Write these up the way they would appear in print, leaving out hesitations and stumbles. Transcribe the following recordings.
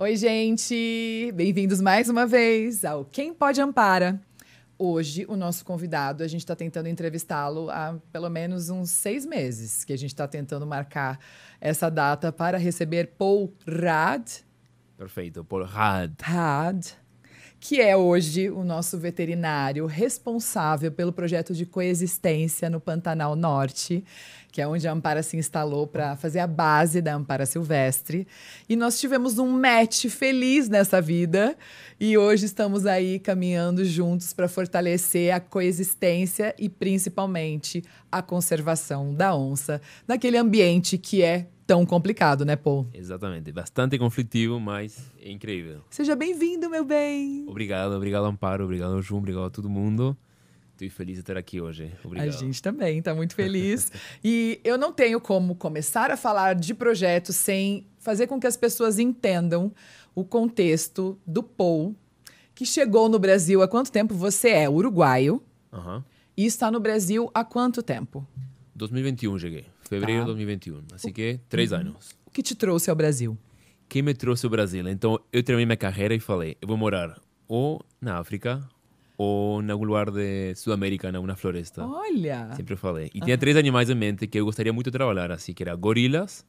Oi, gente! Bem-vindos mais uma vez ao Quem Pode Ampara. Hoje, o nosso convidado, a gente está tentando entrevistá-lo há pelo menos uns 6 meses, que a gente está tentando marcar essa data para receber Paul Rad. Perfeito, Paul Rad. Que é hoje o nosso veterinário responsável pelo projeto de coexistência no Pantanal Norte, que é onde a Ampara se instalou para fazer a base da Ampara Silvestre. E nós tivemos um match feliz nessa vida e hoje estamos aí caminhando juntos para fortalecer a coexistência e principalmente a conservação da onça naquele ambiente que é tão complicado, né, Paul? Exatamente. Bastante conflitivo, mas é incrível. Seja bem-vindo, meu bem. Obrigado, Amparo, obrigado, João, obrigado a todo mundo. Estou feliz de estar aqui hoje. Obrigado. A gente também está muito feliz. E eu não tenho como começar a falar de projetos sem fazer com que as pessoas entendam o contexto do Paul, que chegou no Brasil há quanto tempo? Você é uruguaio e está no Brasil há quanto tempo? 2021 cheguei. Fevereiro de 2021. Assim que 3 anos. O que te trouxe ao Brasil? Quem me trouxe ao Brasil? Então, eu terminei minha carreira e falei, eu vou morar ou na África ou em algum lugar de Sudamérica, em alguma floresta. Olha! Sempre falei. E tinha 3 animais em mente que eu gostaria muito de trabalhar, assim, que era gorilas,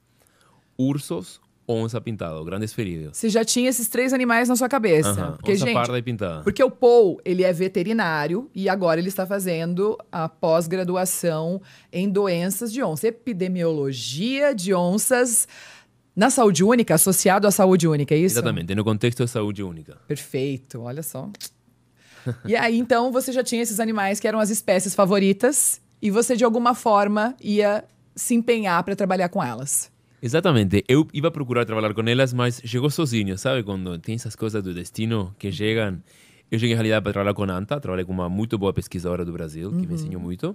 ursos, onça pintado, grandes feridos. Você já tinha esses 3 animais na sua cabeça. Porque, onça gente, parda e pintada. porque o Paul, ele é veterinário e agora ele está fazendo a pós-graduação em doenças de onça, epidemiologia de onças na saúde única, associado à saúde única, é isso? Exatamente, no contexto da saúde única. Perfeito, olha só. E aí, então, você já tinha esses animais que eram as espécies favoritas e você, de alguma forma, ia se empenhar para trabalhar com elas. Exatamente. Eu ia procurar trabalhar com elas, mas chegou sozinho, sabe? Quando tem essas coisas do destino que chegam. Eu cheguei, em realidade, para trabalhar com a Anta. Trabalhei com uma muito boa pesquisadora do Brasil, que me ensinou muito.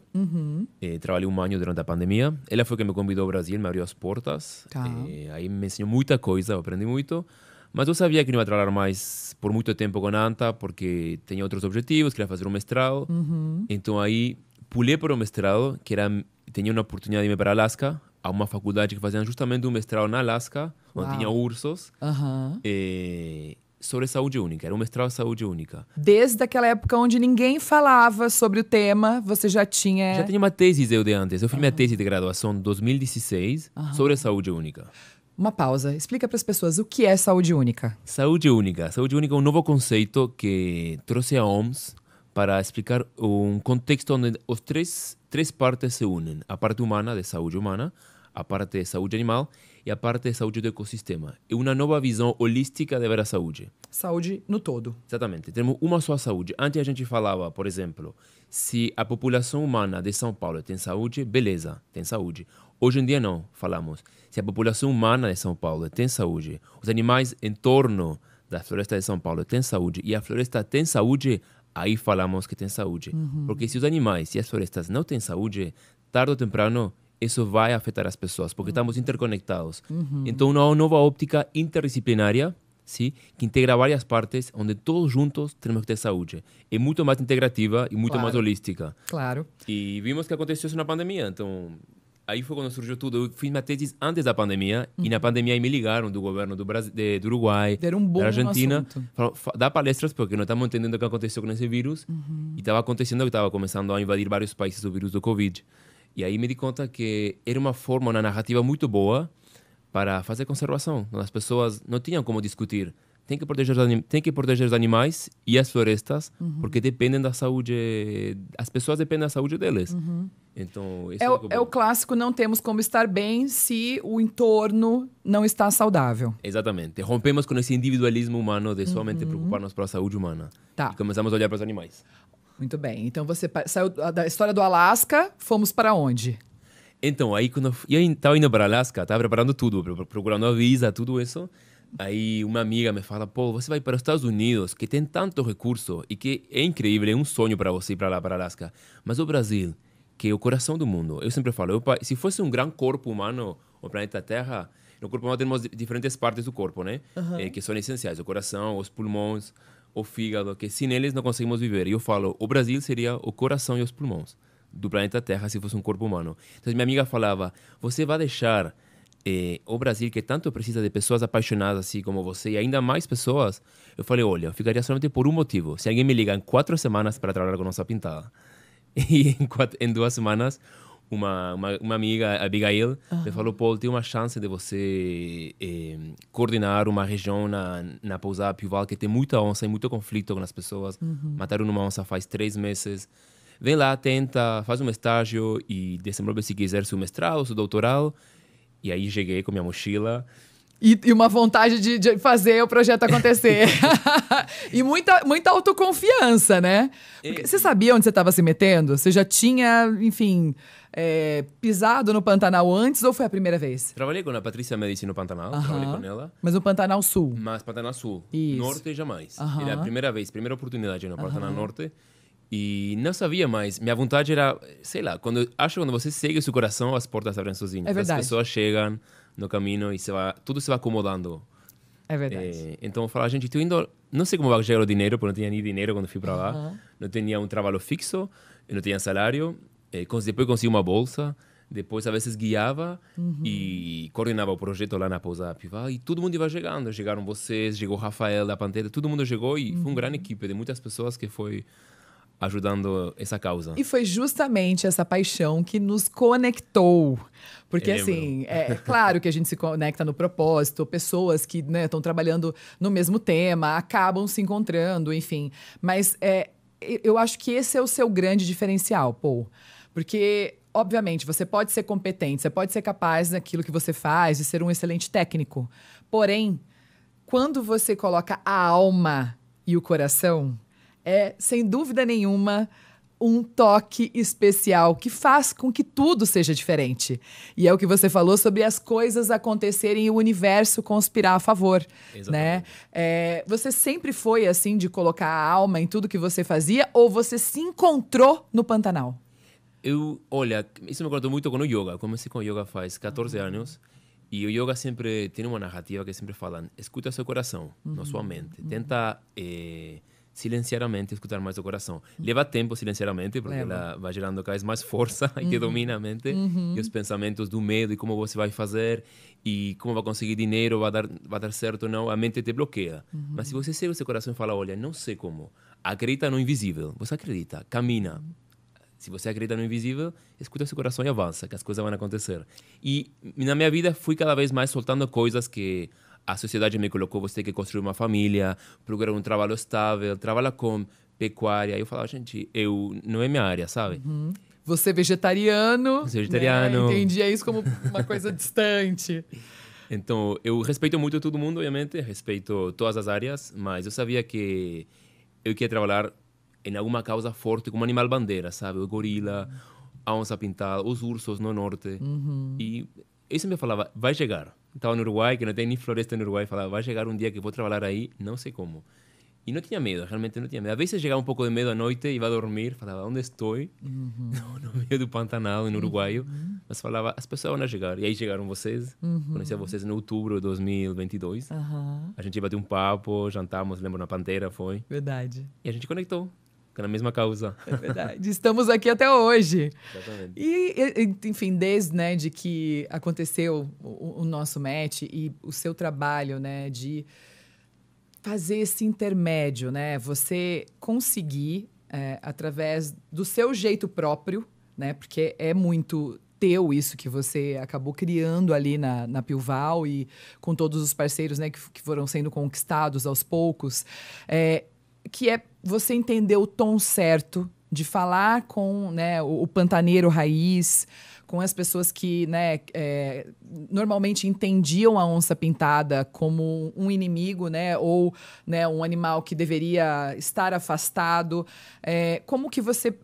Trabalhei 1 ano durante a pandemia. Ela foi que me convidou ao Brasil, me abriu as portas. Tá. Aí me ensinou muita coisa, eu aprendi muito. Mas eu sabia que não ia trabalhar mais por muito tempo com a Anta, porque tinha outros objetivos, queria fazer um mestrado. Então aí pulei para o mestrado, tinha uma oportunidade de ir para Alasca, a uma faculdade que fazia justamente um mestrado na Alasca, onde tinha ursos, sobre saúde única. Era um mestrado de saúde única. Desde aquela época onde ninguém falava sobre o tema, você já tinha... Já tinha uma tese eu de antes. Eu fiz minha tese de graduação em 2016 sobre saúde única. Uma pausa. Explica para as pessoas o que é saúde única. Saúde única. Saúde única é um novo conceito que trouxe a OMS para explicar um contexto onde as três partes se unem. A parte humana, de saúde humana, a parte de saúde animal e a parte de saúde do ecossistema. É uma nova visão holística de ver a saúde. Saúde no todo. Exatamente. Temos uma só saúde. Antes a gente falava, por exemplo, se a população humana de São Paulo tem saúde, beleza, tem saúde. Hoje em dia não, falamos. Se a população humana de São Paulo tem saúde, os animais em torno da floresta de São Paulo têm saúde e a floresta tem saúde, aí falamos que tem saúde. Porque se os animais e as florestas não têm saúde, tarde ou temprano isso vai afetar as pessoas, porque estamos interconectados. Então, uma nova óptica interdisciplinária, sim, que integra várias partes, onde todos juntos temos que ter saúde. É muito mais integrativa e muito mais holística. Claro. E vimos que aconteceu isso na pandemia, então... Aí foi quando surgiu tudo. Eu fiz minha tese antes da pandemia, e na pandemia me ligaram do governo do Brasil, do Uruguai, Deram um boom da Argentina. no assunto. Falaram, dá palestras porque não estamos entendendo o que aconteceu com esse vírus. E estava acontecendo que estava começando a invadir vários países o vírus do Covid. E aí me di conta que era uma forma, uma narrativa muito boa para fazer conservação. As pessoas não tinham como discutir. Tem que proteger os animais e as florestas, porque dependem da saúde... As pessoas dependem da saúde deles. Então, É o clássico, não temos como estar bem se o entorno não está saudável. Exatamente. Rompemos com esse individualismo humano de somente preocupar-nos pela saúde humana. Tá. E começamos a olhar para os animais. Muito bem. Então você saiu da história do Alasca, fomos para onde? Então, aí quando eu estava indo para Alasca, estava preparando tudo, procurando a visa, tudo isso. Aí uma amiga me fala, pô, você vai para os Estados Unidos, que tem tanto recurso e que é incrível, é um sonho para você ir para lá, para Alasca. Mas o Brasil, que é o coração do mundo, eu sempre falo, se fosse um grande corpo humano, o planeta Terra, no corpo humano temos diferentes partes do corpo, né? Que são essenciais, o coração, os pulmões, o fígado, que sem eles não conseguimos viver. E eu falo, o Brasil seria o coração e os pulmões do planeta Terra se fosse um corpo humano. Então minha amiga falava, você vai deixar o Brasil, que tanto precisa de pessoas apaixonadas assim como você, e ainda mais pessoas, eu falei, olha, eu ficaria somente por um motivo. Se alguém me liga em 4 semanas para trabalhar com nossa pintada. E em 2 semanas, uma amiga, Abigail, me falou, Paul, tem uma chance de você coordenar uma região na pousada Piuval que tem muita onça e muito conflito com as pessoas. Mataram uma onça faz 3 meses. Vem lá, tenta, faz um estágio e desenvolve se quiser seu mestrado, seu doutorado. E aí cheguei com minha mochila. E uma vontade de fazer o projeto acontecer. E muita autoconfiança, né? Porque você sabia onde você estava se metendo? Você já tinha, enfim, pisado no Pantanal antes ou foi a primeira vez? Trabalhei com a Patrícia Medici no Pantanal, trabalhei com ela. Mas no Pantanal Sul? Mas Pantanal Sul. Isso. Norte jamais. Era a primeira vez, primeira oportunidade no Pantanal Norte. E não sabia mais. Minha vontade era, sei lá, quando você segue o seu coração, as portas abrem sozinhas. É verdade. As pessoas chegam no caminho e tudo se vai acomodando. É verdade. Então eu falava, gente, estou indo... Não sei como vai chegar o dinheiro, porque não tinha nem dinheiro quando fui para lá. Não tinha um trabalho fixo, não tinha salário. Depois consegui uma bolsa. Depois, às vezes, guiava e coordenava o projeto lá na Pousada Piuval. E todo mundo ia chegando. Chegaram vocês, chegou o Rafael da Pantera. Todo mundo chegou e foi uma grande equipe de muitas pessoas que foi ajudando essa causa. E foi justamente essa paixão que nos conectou. Porque, assim, é claro que a gente se conecta no propósito, pessoas que estão trabalhando no mesmo tema, acabam se encontrando, enfim. Mas eu acho que esse é o seu grande diferencial, Paul. Porque, obviamente, você pode ser competente, você pode ser capaz daquilo que você faz e ser um excelente técnico. Porém, quando você coloca a alma e o coração, sem dúvida nenhuma, um toque especial que faz com que tudo seja diferente. E é o que você falou sobre as coisas acontecerem e o universo conspirar a favor. Exatamente. Né? Você sempre foi assim de colocar a alma em tudo que você fazia ou você se encontrou no Pantanal? Olha, isso me conectou muito com o yoga. Comecei com o yoga faz 14 anos. E o yoga sempre tem uma narrativa que sempre fala, escuta seu coração, não sua mente. Tenta silenciarmente escutar mais o coração. Leva tempo silenciaramente, porque ela vai gerando cada vez mais força e que domina a mente. E os pensamentos do medo e como você vai fazer e como vai conseguir dinheiro, vai dar certo ou não, a mente te bloqueia. Mas se você segue o seu coração e fala, olha, não sei como, acredita no invisível. Você acredita, camina. Se você acredita no invisível, escuta seu coração e avança, que as coisas vão acontecer. E na minha vida fui cada vez mais soltando coisas que a sociedade me colocou. Você tem que construir uma família, procurar um trabalho estável, trabalhar com pecuária. Eu falava, gente, não é minha área, sabe? Você vegetariano. Você vegetariano. Né? Entendia isso como uma coisa distante. Então, eu respeito muito todo mundo, obviamente. Respeito todas as áreas, mas eu sabia que eu queria trabalhar em alguma causa forte, como animal bandeira, sabe? O gorila, a onça pintada, os ursos no norte. E eu sempre falava, vai chegar. Estava no Uruguai, que não tem nem floresta no Uruguai, falava, vai chegar um dia que vou trabalhar aí, não sei como. E não tinha medo, realmente não tinha medo. Às vezes chegava um pouco de medo à noite e ia dormir, falava, onde estou? No meio do Pantanal, no Uruguai. Mas falava, as pessoas vão chegar. E aí chegaram vocês, conheci vocês em outubro de 2022. A gente bateu um papo, jantamos, lembro, na Pantera, foi. Verdade. E a gente conectou. Na mesma causa. É verdade. Estamos aqui até hoje. Exatamente. E, enfim, desde de que aconteceu o nosso match e o seu trabalho, né, de fazer esse intermédio, né, você conseguir, através do seu jeito próprio, né, porque é muito teu isso que você acabou criando ali na Piuval e com todos os parceiros, né, que foram sendo conquistados aos poucos, que é você entender o tom certo de falar com, né, o pantaneiro raiz, com as pessoas que, né, normalmente entendiam a onça pintada como um inimigo, né, ou, né, um animal que deveria estar afastado. Como que você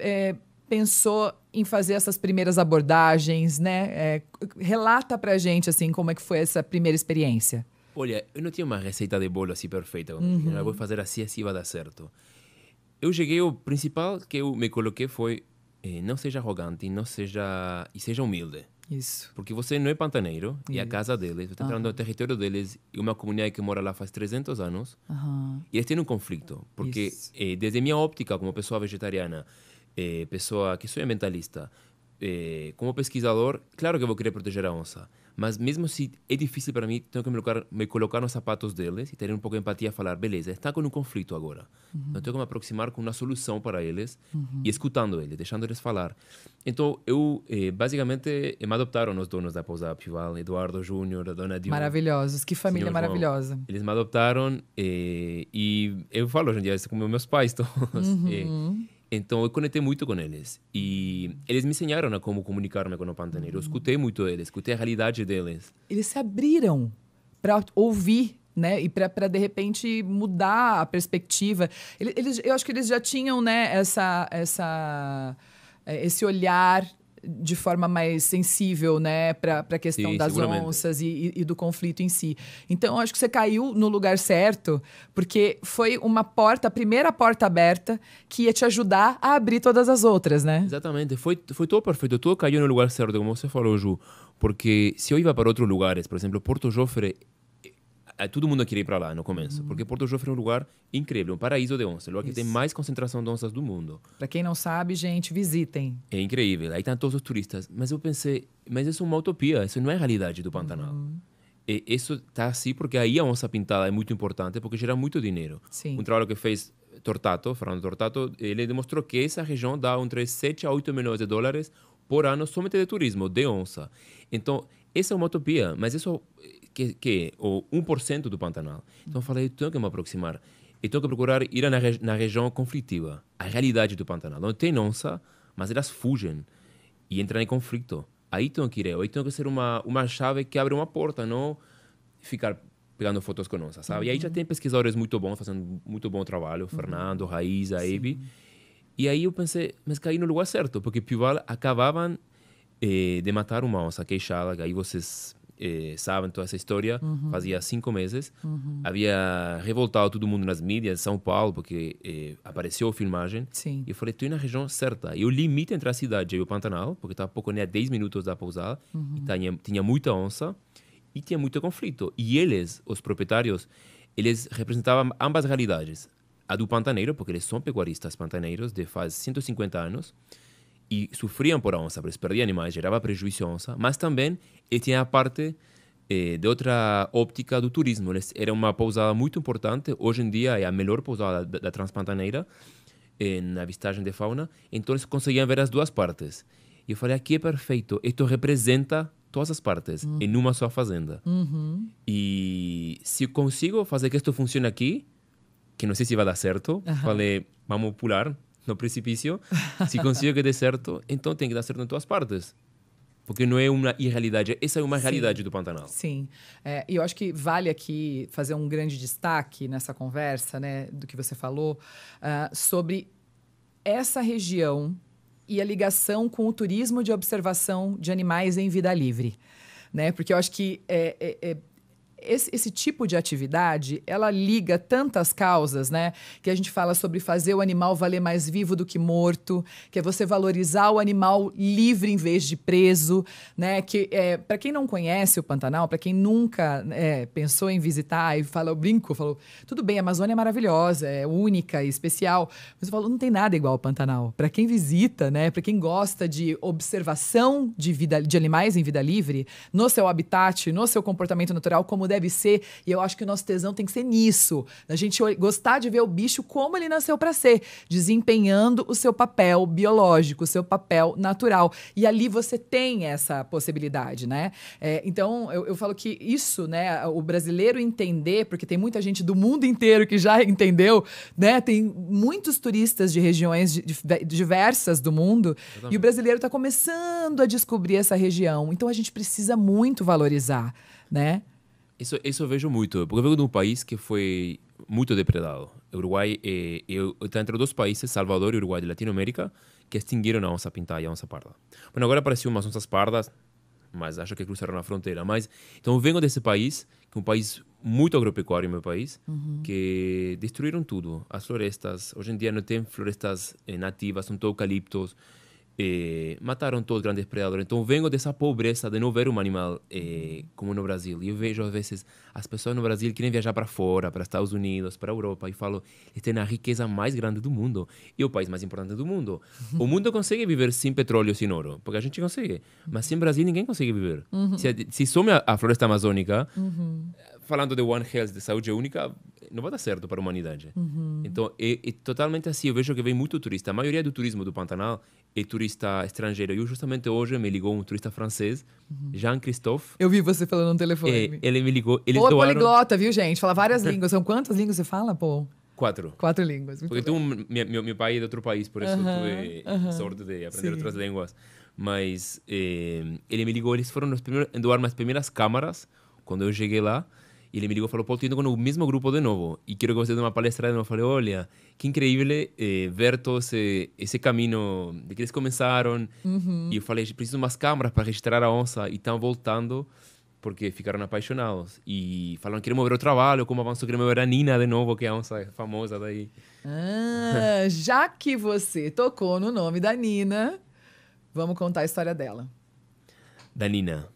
pensou em fazer essas primeiras abordagens, né? Relata pra gente assim como é que foi essa primeira experiência. Olha, eu não tinha uma receita de bolo assim perfeita. Eu vou fazer assim vai dar certo. Eu cheguei, o principal que eu me coloquei foi não seja arrogante, e seja humilde. Isso. Porque você não é pantaneiro, e a casa deles, você está entrando no território deles, e uma comunidade que mora lá faz 300 anos, e eles têm um conflito. Porque desde minha óptica, como pessoa vegetariana, pessoa que sou ambientalista, como pesquisador, claro que eu vou querer proteger a onça. Mas mesmo se é difícil para mim, tenho que me colocar nos sapatos deles e ter um pouco de empatia e falar, beleza, está com um conflito agora. Então tenho que me aproximar com uma solução para eles e escutando eles, deixando eles falar. Então, basicamente, me adoptaram os donos da pousada Pival, Eduardo Júnior, a dona Dilma. Maravilhosos, que família maravilhosa. Eles me adoptaram e eu falo hoje em dia, isso como meus pais todos. Então, eu conectei muito com eles. E eles me ensinaram a como comunicar-me com o pantaneiro. Eu escutei muito eles, escutei a realidade deles. Eles se abriram para ouvir, né? E para de repente mudar a perspectiva. Eu acho que eles já tinham, né, esse olhar de forma mais sensível, né, para a questão das onças e do conflito em si. Então, eu acho que você caiu no lugar certo, porque foi a primeira porta aberta que ia te ajudar a abrir todas as outras, né? Exatamente, foi tudo perfeito, tudo caiu no lugar certo, como você falou, Ju, porque se eu ia para outros lugares, por exemplo, Porto Jofre, todo mundo queria ir para lá no começo, porque Porto Jofre é um lugar incrível, um paraíso de onças, o lugar que tem mais concentração de onças do mundo. Para quem não sabe, gente, visitem. É incrível, aí estão todos os turistas. Mas eu pensei, mas isso é uma utopia, isso não é a realidade do Pantanal. E isso está assim porque aí a onça pintada é muito importante, porque gera muito dinheiro. Sim. Um trabalho que fez Fernando Tortato, ele demonstrou que essa região dá entre 7 a 8 milhões de dólares por ano somente de turismo, de onça. Então, essa é uma utopia, mas isso que é o 1% do Pantanal. Então eu falei, eu tenho que me aproximar. E tenho que procurar ir na região conflitiva, a realidade do Pantanal. Não tem onça, mas elas fugem e entram em conflito. Aí tenho que ir eu. Aí tenho que ser uma chave que abre uma porta, não ficar pegando fotos com onça, sabe? E aí já tem pesquisadores muito bons, fazendo muito bom trabalho. Fernando, Raíza, Ebi. E aí eu pensei, mas caí no lugar certo, porque Pival acabavam de matar uma onça queixada, que aí vocês sabem toda essa história, fazia 5 meses. Havia revoltado todo mundo nas mídias, São Paulo, porque apareceu a filmagem. Sim. E eu falei, estou na região certa. E o limite entre a cidade e o Pantanal, porque estava pouco nem a 10 minutos da pousada, e tinha muita onça e tinha muito conflito. E eles, os proprietários, eles representavam ambas realidades. A do pantaneiro, porque eles são pecuaristas pantaneiros de faz 150 anos, e sofriam por a onça, porque eles perdiam animais, gerava prejuízo à onça, mas também ele tinha a parte de outra óptica do turismo. Era uma pousada muito importante, hoje em dia é a melhor pousada da Transpantaneira, na avistagem de fauna, então eles conseguiam ver as duas partes. E eu falei, aqui é perfeito, isto representa todas as partes, em uma só fazenda. E se eu consigo fazer que isto funcione aqui, que não sei se vai dar certo, falei, vamos pular no precipício. Se consigo que dê certo, então tem que dar certo em todas as partes. Porque não é uma irrealidade, essa é uma realidade do Pantanal. Sim. E eu acho que vale aqui fazer um grande destaque nessa conversa, né, do que você falou, sobre essa região e a ligação com o turismo de observação de animais em vida livre. Né? Porque eu acho que esse tipo de atividade, ela liga tantas causas, né? Que a gente fala sobre fazer o animal valer mais vivo do que morto, que é você valorizar o animal livre em vez de preso, né? Que para quem não conhece o Pantanal, para quem nunca pensou em visitar e fala, eu brinco, falou, tudo bem, a Amazônia é maravilhosa, é única e especial, mas eu falo, não tem nada igual ao Pantanal. Para quem visita, né? Para quem gosta de observação de animais em vida livre, no seu habitat, no seu comportamento natural, como deve ser, e eu acho que o nosso tesão tem que ser nisso, a gente gostar de ver o bicho como ele nasceu para ser, desempenhando o seu papel biológico, o seu papel natural, e ali você tem essa possibilidade, né? Então, eu falo que isso, né, o brasileiro entender, porque tem muita gente do mundo inteiro que já entendeu, né? Tem muitos turistas de regiões diversas do mundo, e o brasileiro está começando a descobrir essa região, então a gente precisa muito valorizar, né? Isso eu vejo muito, porque eu venho de um país que foi muito depredado. O Uruguai está entre dois países, Salvador e Uruguai de Latinoamérica, que extinguiram a onça pintada e a onça parda. Bueno, agora apareceu umas onças pardas, mas acho que cruzaram a fronteira. Então eu venho desse país, que é um país muito agropecuário, meu país, que destruíram tudo. As florestas, hoje em dia não tem florestas nativas, são todos eucaliptos. mataram todos os grandes predadores. Então, venho dessa pobreza de não ver um animal como no Brasil. E eu vejo, às vezes, as pessoas no Brasil querem viajar para fora, para Estados Unidos, para a Europa, e falam, eles têm a riqueza mais grande do mundo e o país mais importante do mundo. O mundo consegue viver sem petróleo, sem ouro, porque a gente consegue. Mas sem Brasil, ninguém consegue viver. Se some a floresta amazônica, falando de One Health, de saúde única, não vai dar certo para a humanidade. Então, é totalmente assim. Eu vejo que vem muito turista. A maioria do turismo do Pantanal é turista estrangeiro. E justamente hoje me ligou um turista francês, Jean-Christophe. Eu vi você falando no telefone. Ele me ligou. Eles Pô, é doaram poliglota, viu, gente? Fala várias línguas. São quantas línguas você fala, pô? 4. 4 línguas. Muito Porque bem. meu pai é de outro país, por isso eu tive sorte de aprender Sim. outras línguas. Mas ele me ligou, eles foram os primeiros em doar minhas primeiras câmaras quando eu cheguei lá. E ele me ligou e falou, Paulo, estou indo com o mesmo grupo de novo. E quero que você dê uma palestra de novo. Eu falei, olha, que incrível ver todo esse caminho de que eles começaram. E eu falei, preciso de umas câmaras para registrar a onça. E estão voltando porque ficaram apaixonados. E falaram, queremos ver o trabalho, como avançou, queremos ver a Nina de novo, que é a onça famosa daí. Já que você tocou no nome da Nina, vamos contar a história dela. Da Nina.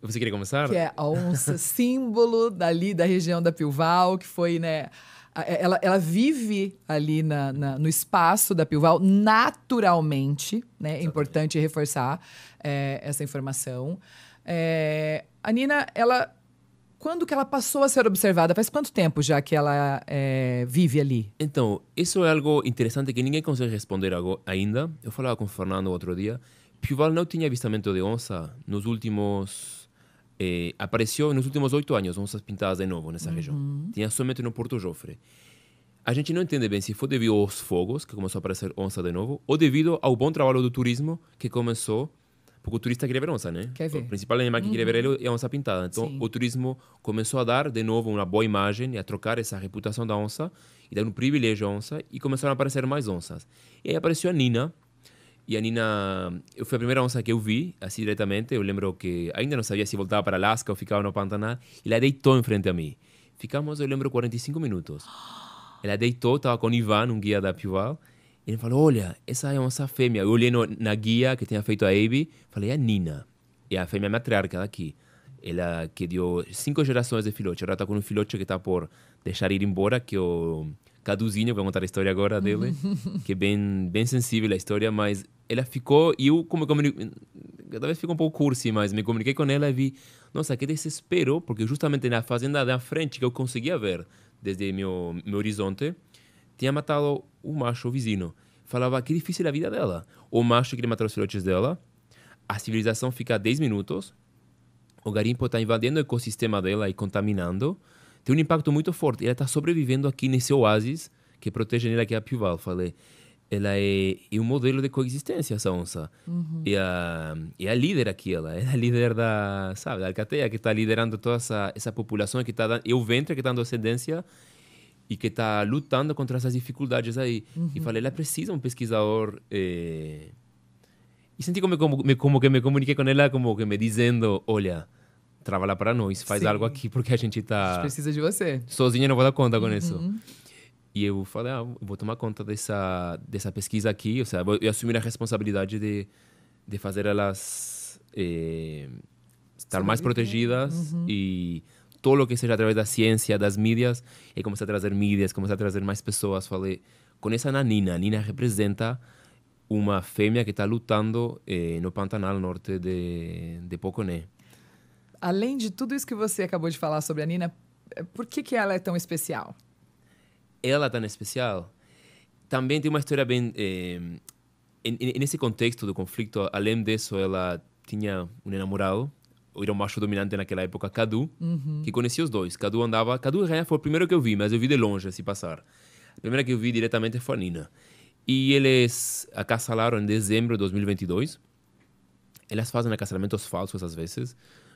Você queria começar? Que é a onça símbolo dali da região da Pilval, que foi, né? Ela vive ali no espaço da Pilval naturalmente, né? É importante reforçar essa informação. A Nina, quando que ela passou a ser observada? Faz quanto tempo já que ela vive ali? Então, isso é algo interessante que ninguém consegue responder ainda. Eu falava com o Fernando outro dia. Pilval não tinha avistamento de onça nos últimos... apareceu nos últimos 8 anos onças pintadas de novo nessa região. Tinha somente no Porto Jofre. A gente não entende bem se foi devido aos fogos, que começou a aparecer onça de novo, ou devido ao bom trabalho do turismo, que começou... Porque o turista queria ver onça, né? Quer ver. O principal animal que queria ver ele é a onça pintada. Então, Sim. o turismo começou a dar, de novo, uma boa imagem e a trocar essa reputação da onça e dar um privilégio à onça e começaram a aparecer mais onças. E aí apareceu a Nina. E a Nina foi a primeira onça que eu vi, assim, diretamente. Eu lembro que ainda não sabia se voltava para Alaska ou ficava no Pantanal. E ela deitou em frente a mim. Ficamos, eu lembro, 45 minutos. Ela deitou, estava com o Ivan, um guia da Pilval. E ele falou, olha, essa é uma onça fêmea. Eu olhei na guia que tinha feito a Abby, falei, é a Nina. É a fêmea matriarca daqui. Ela que deu 5 gerações de filhote. Ela está com um filhote que está por deixar ir embora, que é o Caduzinho, vou contar a história agora dele, que é bem sensível a história, mas ela ficou, e eu cada vez fico um pouco cursi, mas me comuniquei com ela e vi, nossa, que desespero, porque justamente na fazenda da frente que eu conseguia ver desde meu horizonte, tinha matado o macho, o vizinho. Falava que difícil a vida dela. O macho queria matar os filhotes dela, a civilização fica a 10 minutos, o garimpo está invadindo o ecossistema dela e contaminando, tem um impacto muito forte. Ela está sobrevivendo aqui nesse oásis que protege ela, que é a Pilval. Falei, ela é um modelo de coexistência, essa onça. É a líder aqui, ela é a líder da alcateia, que está liderando toda essa população, que está é o ventre que está dando ascendência e que está lutando contra essas dificuldades aí. E falei, ela precisa um pesquisador... E senti como que me comuniquei com ela, como que me dizendo, olha, trabalha para nós, faz Sim. algo aqui, porque a gente A está... gente precisa de você. Sozinha não vou dar conta com isso. E eu falei, vou tomar conta dessa pesquisa aqui, ou seja, eu assumir a responsabilidade de fazer elas estar mais protegidas e todo o que seja através da ciência, das mídias, e começar a trazer mídias, começar a trazer mais pessoas. Falei, com essa Nina, a Nina representa uma fêmea que está lutando no Pantanal Norte de Poconé. Além de tudo isso que você acabou de falar sobre a Nina, por que ela é tão especial? Ela tão especial? Também tem uma história bem... nesse contexto do conflito, além disso, ela tinha um namorado, era um macho dominante naquela época, Cadu, que conhecia os dois. Cadu foi o primeiro que eu vi, mas eu vi de longe, assim, passar. A primeira que eu vi diretamente foi a Nina. E eles acasalaram em dezembro de 2022. Elas fazem casamentos falsos às vezes,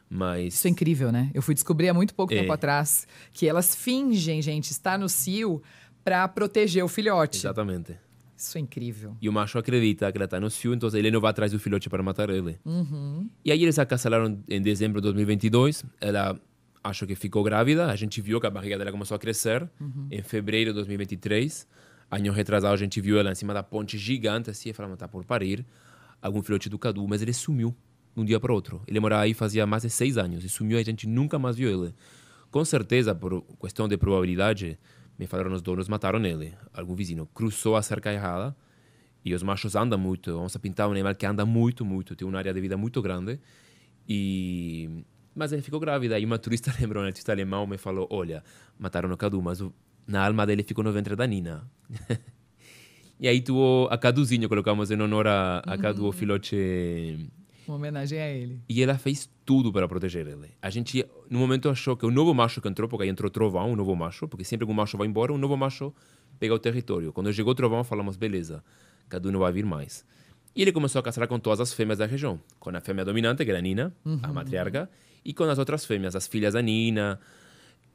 mas... Isso é incrível, né? Eu fui descobrir há muito pouco tempo atrás que elas fingem, gente, estar no cio para proteger o filhote. Exatamente. Isso é incrível. E o macho acredita que ela está no cio, então ele não vai atrás do filhote para matar ele. E aí eles acasalaram em dezembro de 2022. Ela achou que ficou grávida. A gente viu que a barriga dela começou a crescer. Em fevereiro de 2023, ano retrasado, a gente viu ela em cima da ponte gigante, assim, e falamos, tá por parir. algum filhote do Cadu, mas ele sumiu de um dia para outro. Ele morava aí fazia mais de 6 anos e sumiu e a gente nunca mais viu ele. Com certeza, por questão de probabilidade, me falaram os donos mataram ele. Algum vizinho cruzou a cerca errada e os machos andam muito. A onça pintada é um animal que anda muito, muito. Tem uma área de vida muito grande. Mas ele ficou grávida. E uma turista lembrou, um turista alemão me falou, olha, mataram o Cadu, mas na alma dele ficou no ventre da Nina. E aí tu a Caduzinho, colocamos em honor a Cadu, o filhote. Uma homenagem a ele. E ela fez tudo para proteger ele. A gente, no momento, achou que o novo macho que entrou, porque aí entrou Trovão, um novo macho, porque sempre que um macho vai embora, um novo macho pega o território. Quando chegou o Trovão, falamos, beleza, Cadu não vai vir mais. E ele começou a caçar com todas as fêmeas da região. Com a fêmea dominante, que era a Nina, a matriarca, e com as outras fêmeas, as filhas da Nina.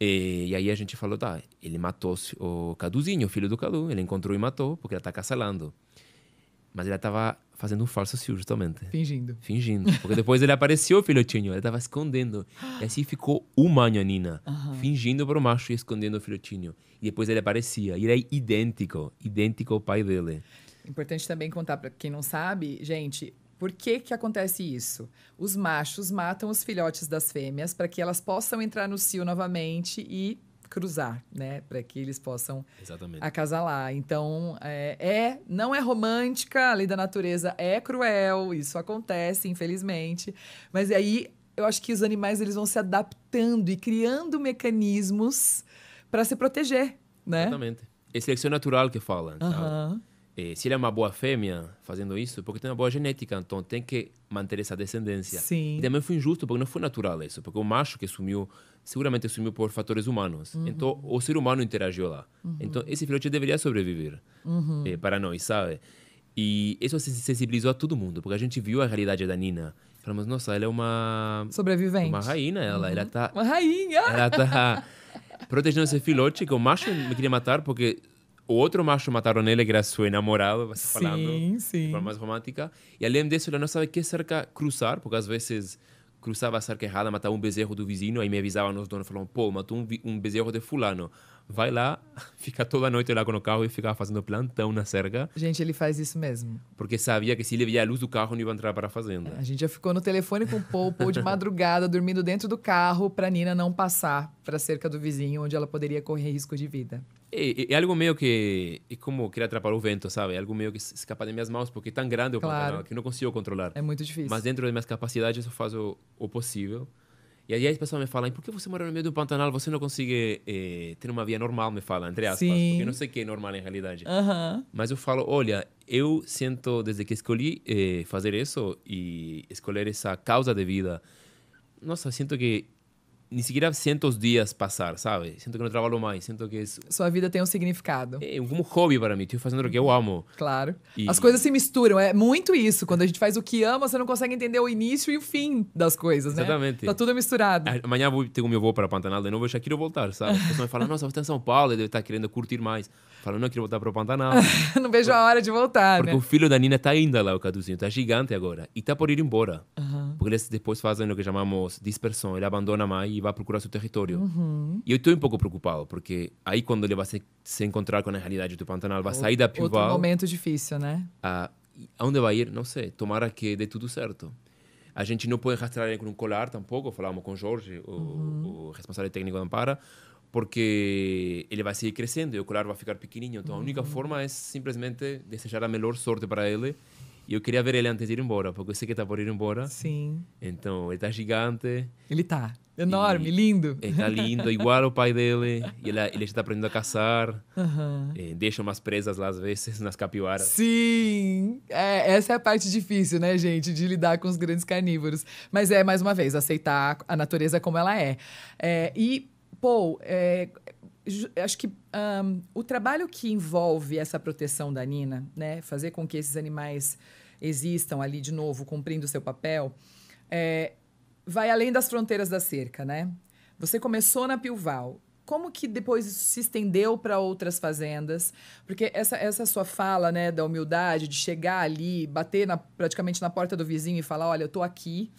E aí a gente falou, tá, ele matou o Caduzinho, o filho do Cadu. Ele encontrou e matou, porque ela tá caçalando. Mas ela estava fazendo um falso cio, justamente. Fingindo. Porque depois ele apareceu, o filhotinho. Ele estava escondendo. E assim ficou um ano a Nina. Fingindo para o macho e escondendo o filhotinho. E depois ele aparecia. E ele é idêntico ao pai dele. Importante também contar para quem não sabe, gente, por que acontece isso? Os machos matam os filhotes das fêmeas para que elas possam entrar no cio novamente e cruzar, né? Para que eles possam acasalar. Então, não é romântica, a lei da natureza é cruel, isso acontece, infelizmente. Mas aí, eu acho que os animais eles vão se adaptando e criando mecanismos para se proteger, né? Exatamente. É seleção natural que falam, sabe? Se ele é uma boa fêmea fazendo isso, porque tem uma boa genética, então tem que manter essa descendência. Sim. E também foi injusto, porque não foi natural isso, porque o macho que sumiu, seguramente sumiu por fatores humanos. Então, o ser humano interagiu lá. Então, esse filhote deveria sobreviver para nós, sabe? E isso sensibilizou a todo mundo, porque a gente viu a realidade da Nina. Falamos, nossa, ela é uma... sobrevivente. Uma rainha, ela tá... Uma rainha! Ela tá protegendo esse filhote, que o macho me queria matar, porque... O outro macho mataram ele, que era seu namorado, falando de forma mais romântica. E além disso, ele não sabe que cerca cruzar, porque às vezes cruzava a cerca errada, matava um bezerro do vizinho, aí me avisavam os donos, falavam, pô, matou um bezerro de fulano. Vai lá, fica toda a noite lá com o carro e fica fazendo plantão na cerca. Gente, ele faz isso mesmo. Porque sabia que se ele via a luz do carro, não ia entrar para a fazenda. A gente já ficou no telefone com o Paul de madrugada, dormindo dentro do carro, para Nina não passar para a cerca do vizinho, onde ela poderia correr risco de vida. É algo meio que... É como querer atrapalhar o vento, sabe? É algo meio que escapa das minhas mãos, porque é tão grande o Pantanal que eu não consigo controlar. É muito difícil. Mas dentro das minhas capacidades, eu faço o possível. E aí as pessoas me falam, por que você mora no meio do Pantanal? Você não consegue ter uma vida normal, me falam, entre aspas. Sim. Porque eu não sei o que é normal em realidade. Mas eu falo, olha, eu sinto, desde que escolhi fazer isso e escolher essa causa de vida, nossa, sinto que nem sequer sinto os dias passar, sabe? Sinto que não trabalho mais, sinto que... Sua vida tem um significado. É como hobby para mim, estou fazendo o que eu amo. Claro. As coisas se misturam, é muito isso. Quando a gente faz o que ama, você não consegue entender o início e o fim das coisas, né? Exatamente. Tá tudo misturado. Amanhã vou ter o meu voo para Pantanal de novo, eu já quero voltar, sabe? As pessoas me falam, nossa, você está em São Paulo, deve estar querendo curtir mais. Falo, não, eu quero voltar para o Pantanal. Não vejo a hora de voltar, porque né? o filho da Nina está ainda lá, o Caduzinho, está gigante agora. E está por ir embora. Porque eles depois fazem o que chamamos dispersão. Ele abandona a mãe e vai procurar seu território. E eu estou um pouco preocupado, porque aí quando ele vai se encontrar com a realidade do Pantanal, vai sair da Piuval... Outro momento difícil, né? Aonde vai ir? Não sei. Tomara que dê tudo certo. A gente não pode rastrear ele com um colar tampouco. Falamos com o Jorge, o responsável técnico da Ampara, porque ele vai seguir crescendo e o colar vai ficar pequenininho. Então a única forma é simplesmente desejar a melhor sorte para ele. E eu queria ver ele antes de ir embora, porque eu sei que está por ir embora. Sim. Então, ele está gigante. Ele tá enorme, lindo. Ele está lindo, igual o pai dele. E ele já está aprendendo a caçar. Deixa umas presas lá, às vezes, nas capivaras. Sim! Essa é a parte difícil, né, gente? De lidar com os grandes carnívoros. Mas mais uma vez, aceitar a natureza como ela é. Paul, acho que o trabalho que envolve essa proteção da Nina, né, fazer com que esses animais existam ali de novo, cumprindo o seu papel, vai além das fronteiras da cerca, né? Você começou na Piuval. Como que depois isso se estendeu para outras fazendas? Porque essa sua fala, né, da humildade, de chegar ali, bater praticamente na porta do vizinho e falar, olha, eu estou aqui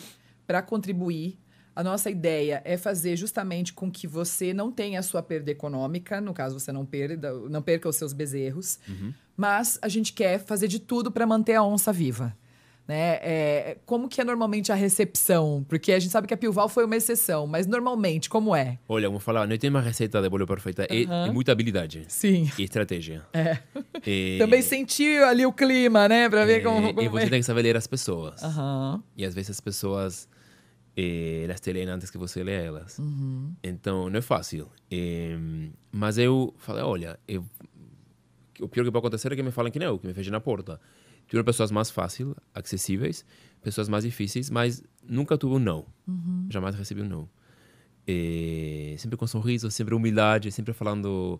para contribuir. A nossa ideia é fazer justamente com que você não tenha a sua perda econômica, no caso você não perca os seus bezerros, mas a gente quer fazer de tudo para manter a onça viva. né? Como que é normalmente a recepção? Porque a gente sabe que a Pilval foi uma exceção, mas normalmente, como é? Olha, vamos falar, não tem uma receita de bolo perfeita, é muita habilidade. Sim. E estratégia. Também sentir ali o clima, né? Pra ver como E você tem que saber ler as pessoas. Aham. E às vezes as pessoas, elas te leem antes que você lê elas. Então, não é fácil. Mas eu falei, olha, o pior que pode acontecer é que me falem que não, que me fechem na porta. Tive pessoas mais fáceis, acessíveis, pessoas mais difíceis, mas nunca tive um não. Jamais recebi um não. Sempre com sorriso, sempre humildade, sempre falando,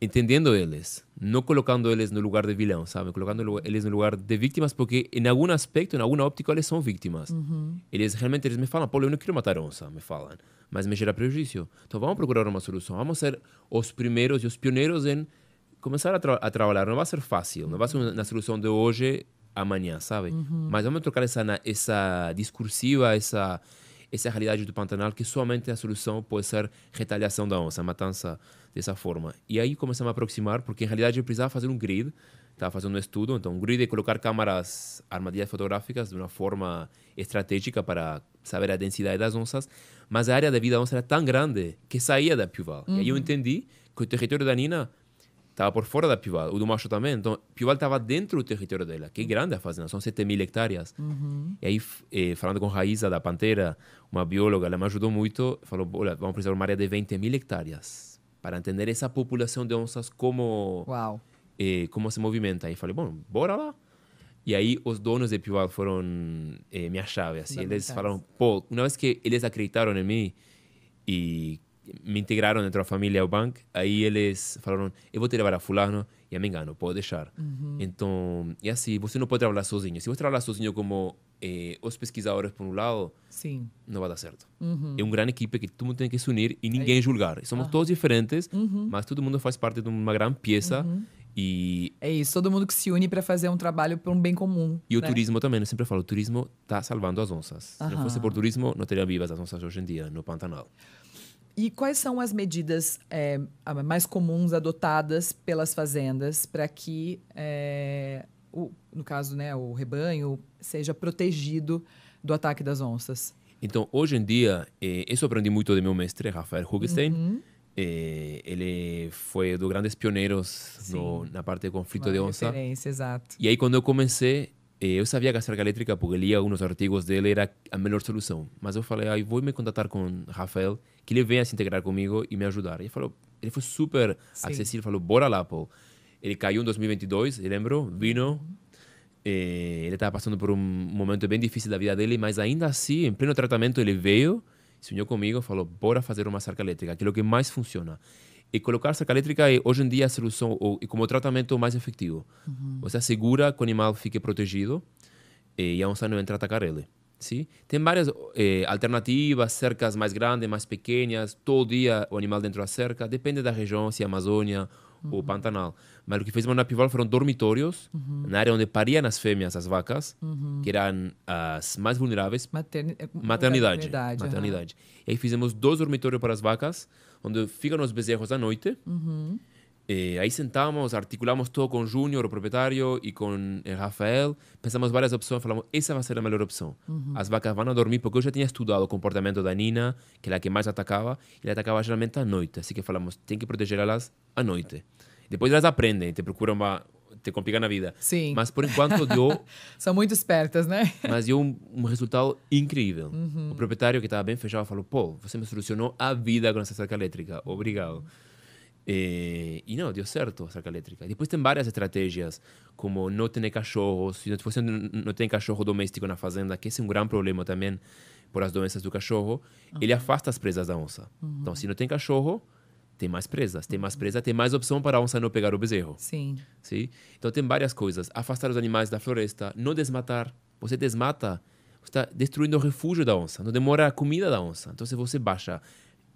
entendendo eles, não colocando eles no lugar de vilão, sabe? Colocando eles no lugar de vítimas, porque em algum aspecto, em alguma óptica, eles são vítimas. Eles realmente me falam, Paulo, eu não quero matar onça, me falam, mas me gera prejuízo. Então vamos procurar uma solução, vamos ser os primeiros e os pioneiros em começar a trabalhar. Não vai ser fácil, não vai ser na solução de hoje, amanhã, sabe? Mas vamos trocar essa discursiva, essa realidade do Pantanal, que somente a solução pode ser retaliação da onça, matança dessa forma. E aí começamos a aproximar, porque em realidade eu precisava fazer um grid, estava fazendo um estudo, então um grid é colocar câmaras, armadilhas fotográficas de uma forma estratégica para saber a densidade das onças, mas a área da vida da onça era tão grande que saía da Pilval. E aí eu entendi que o território da Nina estava por fora da Pilval, o do macho também. Então, Pilval estava dentro do território dela, que é grande a fazenda, são 7.000 hectares. E aí, falando com Raíza da Pantera, uma bióloga, ela me ajudou muito, falou, olha, vamos precisar de uma área de 20.000 hectares para entender essa população de onças, como se movimenta. Aí falei, bom, bora lá. E aí, os donos de Pilval foram minha chave, assim. Eles falaram, pô, uma vez que eles acreditaram em mim e me integraram dentro da família ao banco, aí eles falaram, eu vou te levar a fulano, e me engano, pode deixar. Então, e assim, você não pode trabalhar sozinho. Se você trabalhar sozinho como os pesquisadores por um lado, não vai dar certo. É uma grande equipe que todo mundo tem que se unir e ninguém julgar. Somos todos diferentes, mas todo mundo faz parte de uma grande peça. E é isso, todo mundo que se une para fazer um trabalho para um bem comum. E o turismo também, eu sempre falo, o turismo está salvando as onças. Se não fosse por turismo, não teriam vivas as onças hoje em dia, no Pantanal. E quais são as medidas mais comuns adotadas pelas fazendas para que, no caso, né, o rebanho seja protegido do ataque das onças? Então, hoje em dia, isso eu aprendi muito do meu mestre, Rafael Hugestein. Ele foi dos grandes pioneiros na parte de conflito de onça. Referência, exato. E aí, quando eu comecei, eu sabia que a cerca elétrica, porque lia alguns artigos dele, era a melhor solução. Mas eu falei, vou me contatar com Rafael, que ele venha se integrar comigo e me ajudar. E ele foi super acessível, falou, bora lá, pô. Ele caiu em 2022, eu lembro, vino. Ele estava passando por um momento bem difícil da vida dele, mas ainda assim, em pleno tratamento, ele veio, se uniu comigo e falou, bora fazer uma cerca elétrica, aquilo que mais funciona. E colocar cerca elétrica é, hoje em dia, a solução, como tratamento mais efetivo. Você assegura que o animal fique protegido e a onça não entra a atacar ele. Sim? Tem várias alternativas, cercas mais grandes, mais pequenas, todo dia o animal dentro da cerca, depende da região, se é Amazônia ou Pantanal. Mas o que fizemos na Pilval foram dormitórios, na área onde pariam as fêmeas, as vacas, que eram as mais vulneráveis. Maternidade. E aí fizemos 2 dormitórios para as vacas, onde ficam os bezerros à noite. Aí sentamos, articulamos todo com o Júnior, o proprietário, e com Rafael. Pensamos várias opções, falamos, essa vai ser a melhor opção. As vacas vão dormir, porque eu já tinha estudado o comportamento da Nina, que é a que mais atacava, e ela atacava geralmente à noite. Assim que falamos, tem que proteger elas à noite. Depois elas aprendem, te procuram te complicam na vida. Sim. Mas por enquanto deu... São muito espertas, né? Mas deu um resultado incrível. O proprietário, que estava bem fechado, falou, pô, você me solucionou a vida com essa cerca elétrica. Obrigado. E não, deu certo a cerca elétrica. Depois tem várias estratégias, como não ter cachorros. Se você não tem cachorro doméstico na fazenda, que esse é um grande problema também por as doenças do cachorro, ele afasta as presas da onça. Então, se não tem cachorro, tem mais presas. Tem mais presa, tem mais opção para a onça não pegar o bezerro. Sim. Então, tem várias coisas. Afastar os animais da floresta, não desmatar. Você desmata, você está destruindo o refúgio da onça, não demora a comida da onça. Então, se você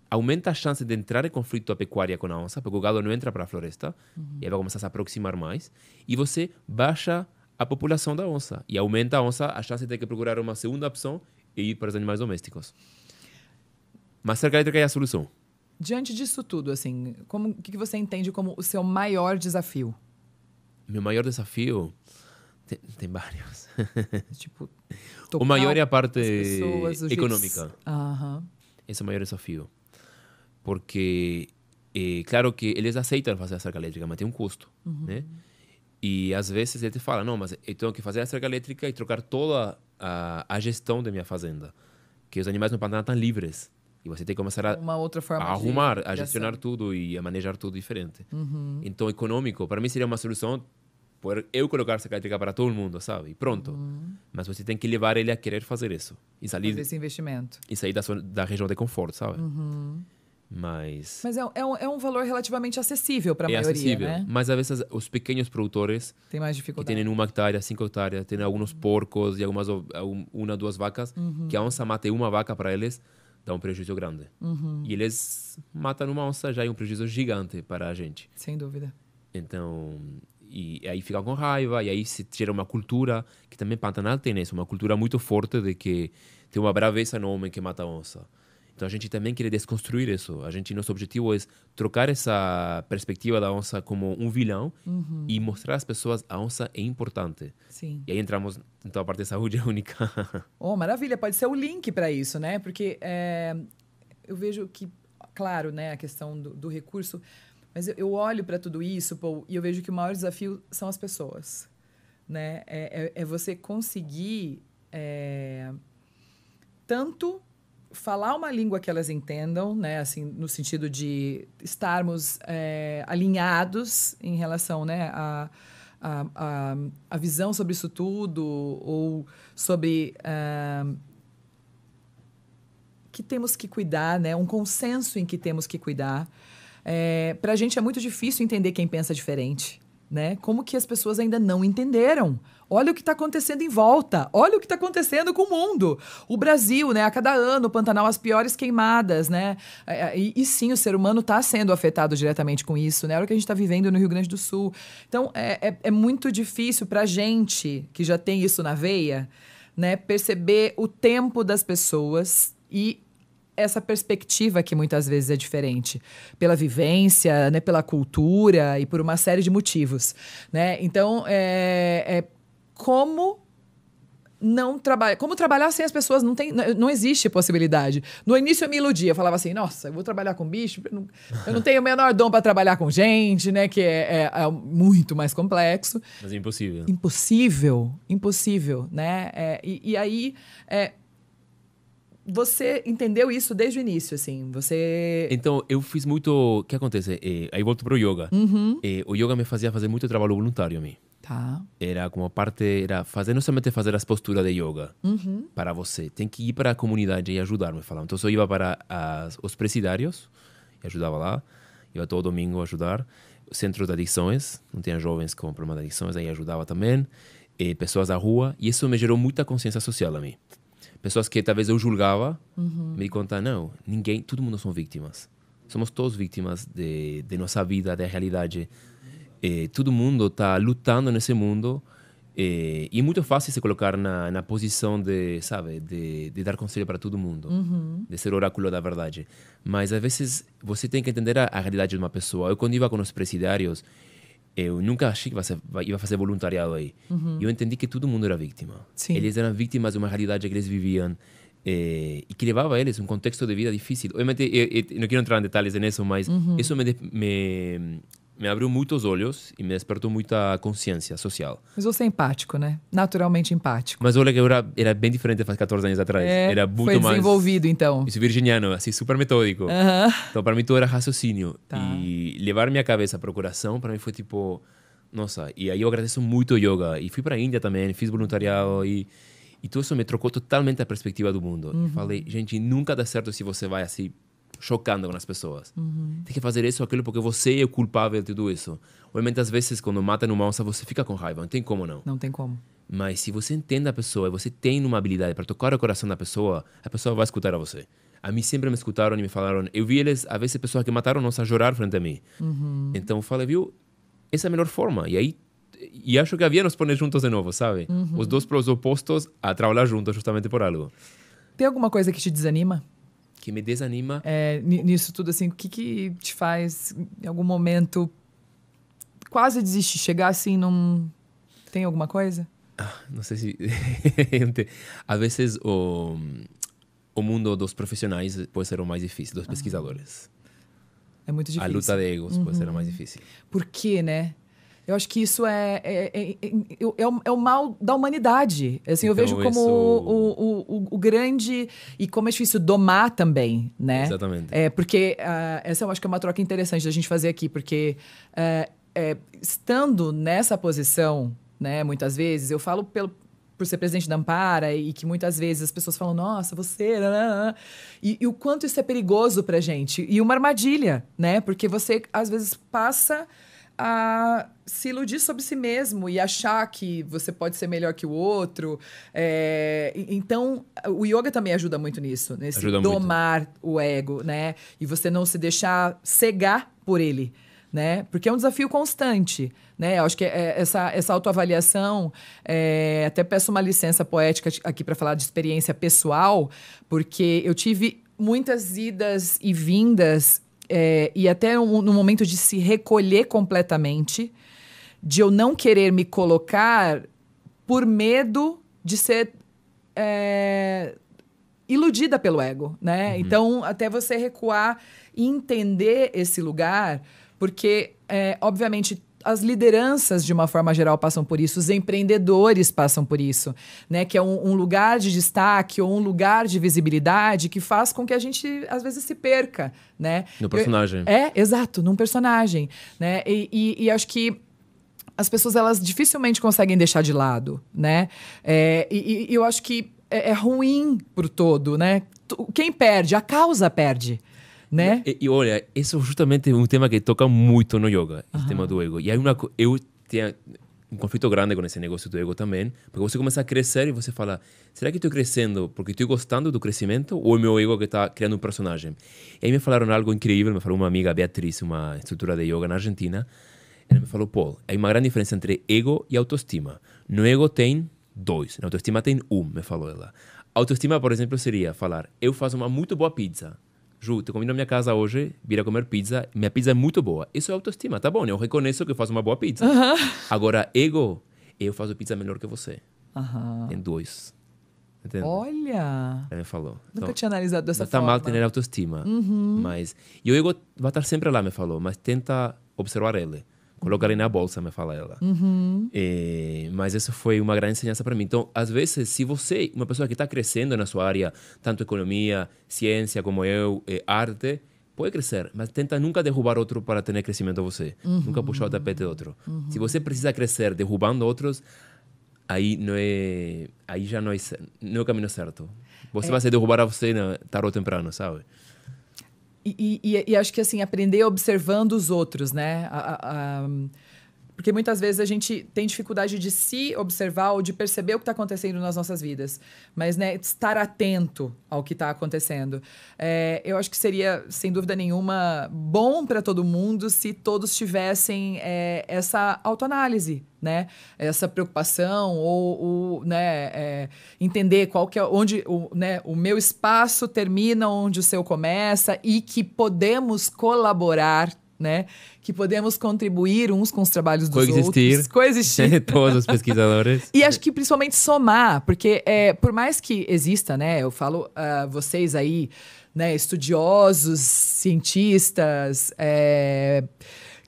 aumenta a chance de entrar em conflito a pecuária com a onça, porque o gado não entra para a floresta, e aí vai começar a se aproximar mais, e você baixa a população da onça, e aumenta a chance de ter que procurar uma segunda opção e ir para os animais domésticos. Mas cerca elétrica é a solução. Diante disso tudo, assim, o que você entende como o seu maior desafio? Meu maior desafio Tem vários. Tipo, O maior é a parte pessoas, econômica. Esse é o maior desafio. Porque, claro que eles aceitam fazer a cerca elétrica, mas tem um custo, né? E às vezes ele te fala, não, mas eu tenho que fazer a cerca elétrica e trocar toda a gestão da minha fazenda. Que os animais no Pantanal estão livres. E você tem que começar uma outra forma a arrumar, de a gestionar criação. tudo e a manejar tudo diferente. Então, econômico, para mim seria uma solução poder eu colocar cerca elétrica para todo mundo, sabe? E pronto. Mas você tem que levar ele a querer fazer isso. E Fazer sair, esse investimento. e sair da região de conforto, sabe? Mas é um valor relativamente acessível para a é maioria, acessível. né? Mas às vezes os pequenos produtores Tem mais que dificuldade. têm 1 hectare, 5 hectares, têm alguns porcos e algumas uma, 2 vacas, que a onça mata uma vaca para eles, dá um prejuízo grande. E eles matam uma onça, já é um prejuízo gigante para a gente. Sem dúvida. Então, e aí ficam com raiva, e aí se gera uma cultura, que também Pantanal tem isso, uma cultura muito forte de que tem uma braveza no homem que mata a onça. Então a gente também quer desconstruir isso. Nosso objetivo é trocar essa perspectiva da onça como um vilão e mostrar às pessoas a onça é importante. Sim. E aí entramos, então a parte de saúde é única. Oh, maravilha, pode ser o link para isso, né? Porque eu vejo que, claro, né, a questão do recurso, mas eu olho para tudo isso, Paul, e eu vejo que o maior desafio são as pessoas, né? É você conseguir tanto falar uma língua que elas entendam, né? Assim, no sentido de estarmos alinhados em relação, né, a visão sobre isso tudo, ou sobre que temos que cuidar, né? Um consenso em que temos que cuidar. Para a gente é muito difícil entender quem pensa diferente, né? Como que as pessoas ainda não entenderam? Olha o que está acontecendo em volta. Olha o que está acontecendo com o mundo. O Brasil, né? A cada ano, o Pantanal, as piores queimadas, né? E sim, o ser humano está sendo afetado diretamente com isso, né? Olha o que a gente está vivendo no Rio Grande do Sul. Então, é muito difícil para a gente, que já tem isso na veia, né? Perceber o tempo das pessoas e essa perspectiva que muitas vezes é diferente pela vivência, né, pela cultura e por uma série de motivos, né? Então, como não trabalhar, como trabalhar sem as pessoas, não existe possibilidade. No início eu me iludia, eu falava assim, nossa, eu vou trabalhar com bicho, eu não tenho o menor dom para trabalhar com gente, né, que é muito mais complexo. Mas é impossível. Impossível, né? E aí você entendeu isso desde o início, assim, você... Então, eu fiz muito... O que acontece? Aí volto pro yoga. O yoga me fazia fazer muito trabalho voluntário a mim. Tá. Era como parte... não somente fazer as posturas de yoga para você. Tem que ir para a comunidade e ajudar, me falavam. Então, eu ia para os presidiários e ajudava lá. Ia todo domingo ajudar. Centros de adicções. Não tinha jovens com problema de adicções, aí ajudava também. Pessoas da rua. E isso me gerou muita consciência social a mim. Pessoas que talvez eu julgava, me contam, não, todo mundo são vítimas. Somos todos vítimas de nossa vida, da realidade. Todo mundo está lutando nesse mundo e é muito fácil se colocar na posição de dar conselho para todo mundo, de ser oráculo da verdade. Mas às vezes você tem que entender a realidade de uma pessoa. Eu quando ia com os presidiários, eu nunca achei que ia fazer voluntariado aí. Eu entendi que todo mundo era vítima. Sim. Eles eram vítimas de uma realidade que eles viviam e que levava a eles um contexto de vida difícil. Obviamente, eu não quero entrar em detalhes nisso, mas isso me abriu muitos olhos e me despertou muita consciência social. Mas você é empático, né? Naturalmente empático. Mas olha que eu era bem diferente faz 14 anos atrás. Era muito foi mais... desenvolvido, então. Isso virginiano, assim, super metódico. Então, para mim, tudo era raciocínio. Tá. E levar minha cabeça para o coração, para mim, foi tipo... Nossa, e aí eu agradeço muito o yoga. E fui para a Índia também, fiz voluntariado e tudo isso me trocou totalmente a perspectiva do mundo. E falei, gente, nunca dá certo se você vai assim... chocando com as pessoas. Tem que fazer isso ou aquilo porque você é o culpável de tudo isso. Obviamente, às vezes, quando matam uma onça, você fica com raiva. Não tem como não. Não tem como. Mas se você entende a pessoa e você tem uma habilidade para tocar o coração da pessoa, a pessoa vai escutar a você. A mim sempre me escutaram e me falaram... Eu vi eles, às vezes, pessoas que mataram onça chorar frente a mim. Então, eu falei, viu? Essa é a melhor forma. E aí, acho que havia nos pôr juntos de novo, sabe? Os dois polos opostos a trabalhar juntos justamente por algo. Tem alguma coisa que te desanima? Que me desanima. Nisso tudo, assim, o que te faz, em algum momento, quase desistir? Chegar assim num... Tem alguma coisa? Não sei se... Às vezes o mundo dos profissionais pode ser o mais difícil, dos pesquisadores. É muito difícil. A luta de egos pode ser a mais difícil. Por quê, né? Eu acho que isso é o mal da humanidade. Assim, eu Então, vejo como o grande... E como é difícil domar também, né? Exatamente. Porque essa eu acho que é uma troca interessante da gente fazer aqui. Porque estando nessa posição, né, muitas vezes, eu falo por ser presidente da Ampara e que muitas vezes as pessoas falam, nossa, você... E o quanto isso é perigoso pra gente. E uma armadilha, né? Porque você, às vezes, passa a se iludir sobre si mesmo e achar que você pode ser melhor que o outro. Então, o yoga também ajuda muito nisso, nesse domar o ego, né? E você não se deixar cegar por ele, né? Porque é um desafio constante, né? Eu acho que essa autoavaliação, até peço uma licença poética aqui para falar de experiência pessoal, porque eu tive muitas idas e vindas e até no momento de se recolher completamente, de eu não querer me colocar por medo de ser iludida pelo ego, né? Uhum. Então, até você recuar e entender esse lugar, porque, obviamente, as lideranças, de uma forma geral, passam por isso. Os empreendedores passam por isso, né? Que é um lugar de destaque ou um lugar de visibilidade que faz com que a gente, às vezes, se perca, né? No personagem. Exato, num personagem, né? E acho que as pessoas, elas dificilmente conseguem deixar de lado, né? E eu acho que é ruim pro todo, né? Quem perde? A causa perde. Né? E olha, isso é justamente um tema que toca muito no yoga, o tema do ego. E eu tenho um conflito grande com esse negócio do ego também, porque você começa a crescer e você fala, será que estou crescendo porque estou gostando do crescimento ou é o meu ego que está criando um personagem? E aí me falaram algo incrível, me falou uma amiga, Beatriz, uma instrutora de yoga na Argentina, ela me falou, Paul, há uma grande diferença entre ego e autoestima. No ego tem 2, na autoestima tem 1, me falou ela. Autoestima, por exemplo, seria falar, eu faço uma muito boa pizza. Ju, te comi na minha casa hoje, vir a comer pizza, minha pizza é muito boa. Isso é autoestima, tá bom? Eu reconheço que eu faço uma boa pizza. Agora, ego, eu faço pizza melhor que você. Tem 2. Entende? Olha! Ela me falou. Nunca tinha analisado dessa não forma. Não está mal ter autoestima, mas... E o ego vai estar sempre lá, me falou, mas tenta observar ele. Colocar ele na bolsa, me fala ela. Mas isso foi uma grande ensinança para mim. Então, às vezes, se você, uma pessoa que está crescendo na sua área, tanto economia, ciência como eu, arte, pode crescer, mas tenta nunca derrubar outro para ter crescimento você. Nunca puxar o tapete de outro. Se você precisa crescer derrubando outros, aí já não é o caminho certo. Você vai se derrubar a você tarde ou temprano, sabe? E acho que, assim, aprender observando os outros, né? Porque muitas vezes a gente tem dificuldade de se observar ou de perceber o que está acontecendo nas nossas vidas. Mas, né, estar atento ao que está acontecendo. Eu acho que seria, sem dúvida nenhuma, bom para todo mundo se todos tivessem essa autoanálise, né? Essa preocupação ou né, entender qual que é, onde o meu espaço termina, onde o seu começa e que podemos colaborar, né? Que podemos contribuir uns com os trabalhos dos outros. Coexistir. Todos os pesquisadores. E acho que principalmente somar, porque por mais que exista, né? Eu falo vocês aí, né? Estudiosos, cientistas,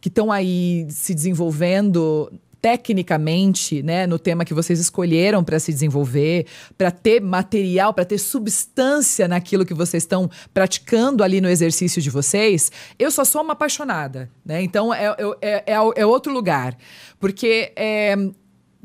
que estão aí se desenvolvendo tecnicamente, né, no tema que vocês escolheram para se desenvolver, para ter material, para ter substância naquilo que vocês estão praticando ali no exercício de vocês, eu só sou uma apaixonada, né? Então, é outro lugar. Porque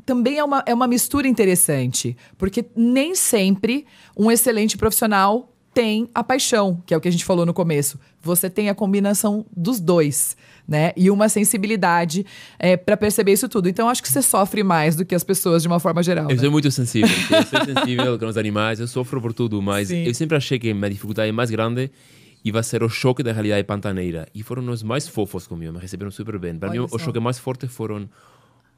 também é uma mistura interessante, porque nem sempre um excelente profissional tem a paixão, que é o que a gente falou no começo. Você tem a combinação dos dois, né? E uma sensibilidade para perceber isso tudo. Então, acho que você sofre mais do que as pessoas de uma forma geral. Eu né? sou muito sensível. Eu sou sensível com os animais, eu sofro por tudo, mas Sim. Eu sempre achei que a minha dificuldade mais grande ia ser o choque da realidade pantaneira. E foram os mais fofos comigo, me receberam super bem. Para mim, o choque mais forte foram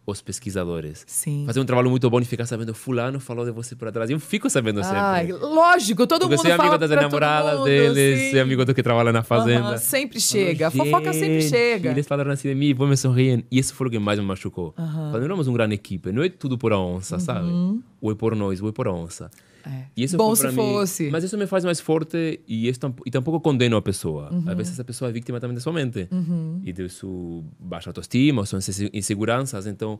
os pesquisadores. Sim. Fazer um trabalho muito bom e ficar sabendo, fulano falou de você por atrás. Eu fico sabendo sempre. Ai, lógico, todo Porque mundo você é fala amigo das pra namoradas todo mundo, deles, sim. você é amigo do que trabalha na fazenda. Sempre chega, a Falou, fofoca sempre "Gente, chega. Eles falaram assim de mim, vão me sorriem. E isso foi o que mais me machucou. Quando éramos uma grande equipe, não é tudo por a onça, sabe? Ou é por nós, ou é por a onça. E isso Bom foi se pra mim, fosse. mas isso me faz mais forte e tampouco condeno a pessoa. Às vezes a pessoa é vítima também da sua mente. E de sua baixa autoestima, ou suas inseguranças. Então,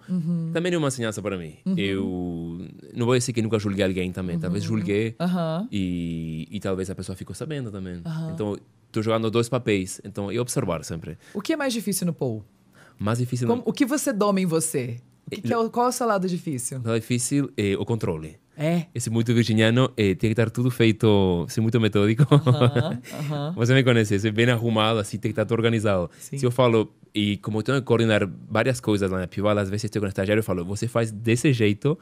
também é uma ensinança para mim. Eu não vou dizer que nunca julguei alguém também. Talvez julguei e talvez a pessoa ficou sabendo também. Então, estou jogando dois papéis. Então, eu observar sempre. O que é mais difícil no Paul? Mais difícil... O que você doma em você? Qual é o seu lado difícil? O difícil é o controle. Esse muito virginiano, tem que estar tudo feito, ser muito metódico. Você me conhece, eu sou bem arrumado, assim, tem que estar tudo organizado. Sim. Se eu falo, e como eu tenho que coordenar várias coisas lá na Pival, às vezes eu estou com o estagiário e falo, você faz desse jeito,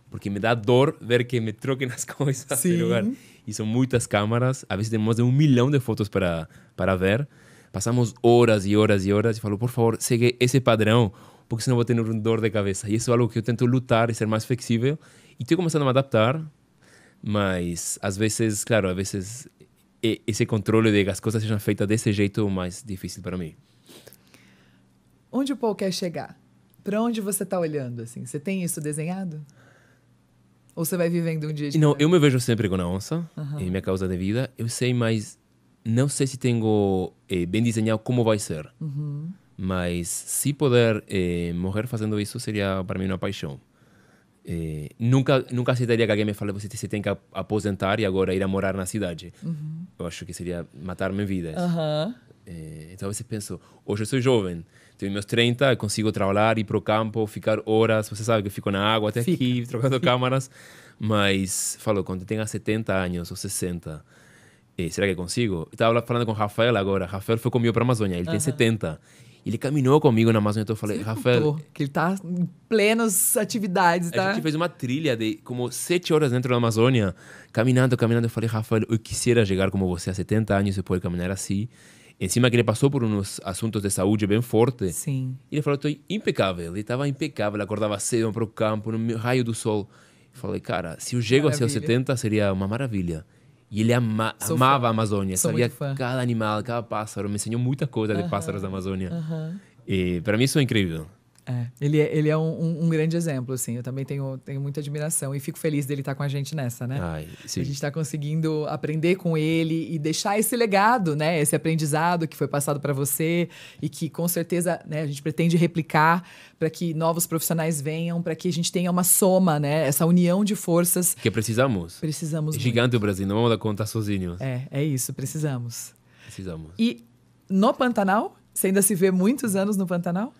porque me dá dor ver que me troquem as coisas no lugar. E são muitas câmaras, às vezes temos 1 milhão de fotos para ver. Passamos horas e horas e horas e falo, por favor, segue esse padrão, porque senão vou ter um dor de cabeça. E isso é algo que eu tento lutar e ser mais flexível. E estou começando a me adaptar, mas às vezes, claro, esse controle de que as coisas sejam feitas desse jeito é o mais difícil para mim. Onde o Paul quer chegar? Para onde você está olhando? Assim? Você tem isso desenhado? Ou você vai vivendo um dia de Não, cada eu me vejo sempre com a onça, em minha causa de vida. Eu sei, mas não sei se tenho bem desenhado como vai ser. Mas se puder morrer fazendo isso, seria para mim uma paixão. Nunca aceitaria que alguém me fale você tem que aposentar e agora ir a morar na cidade. Eu acho que seria matar minha vida. Então, você pensa, hoje eu sou jovem, tenho meus 30, eu consigo trabalhar, ir para o campo, ficar horas, você sabe que eu fico na água até aqui, trocando câmaras, mas, quando eu tenho 70 anos ou 60, será que eu consigo? Eu estava falando com o Rafael agora, Rafael foi comigo para a Amazônia, ele tem 70. Ele caminhou comigo na Amazônia, então eu falei, Rafael... Que ele tá em plenas atividades, tá? A gente fez uma trilha de como 7 horas dentro da Amazônia, caminhando. Eu falei, Rafael, eu quisiera chegar como você há 70 anos e poder caminhar assim. Em cima que ele passou por uns assuntos de saúde bem fortes. Sim. E ele falou, estou impecável. Ele estava impecável, acordava cedo para o campo, no raio do sol. Eu falei, cara, se eu chego aos 70, seria uma maravilha. E ele amava a Amazônia, sabia cada animal, cada pássaro, me ensinou muita coisa de pássaros da Amazônia. E para mim isso é incrível. Ele é um grande exemplo, assim. Eu também tenho muita admiração e fico feliz dele estar com a gente nessa, né? Sim. A gente está conseguindo aprender com ele e deixar esse legado, né? Esse aprendizado que foi passado para você e que, com certeza, né, a gente pretende replicar para que novos profissionais venham, para que a gente tenha uma soma, né? Essa união de forças. Que precisamos. Precisamos muito. É gigante o Brasil, não vamos dar conta sozinhos. É isso, precisamos. Precisamos. E no Pantanal? Você ainda se vê muitos anos no Pantanal?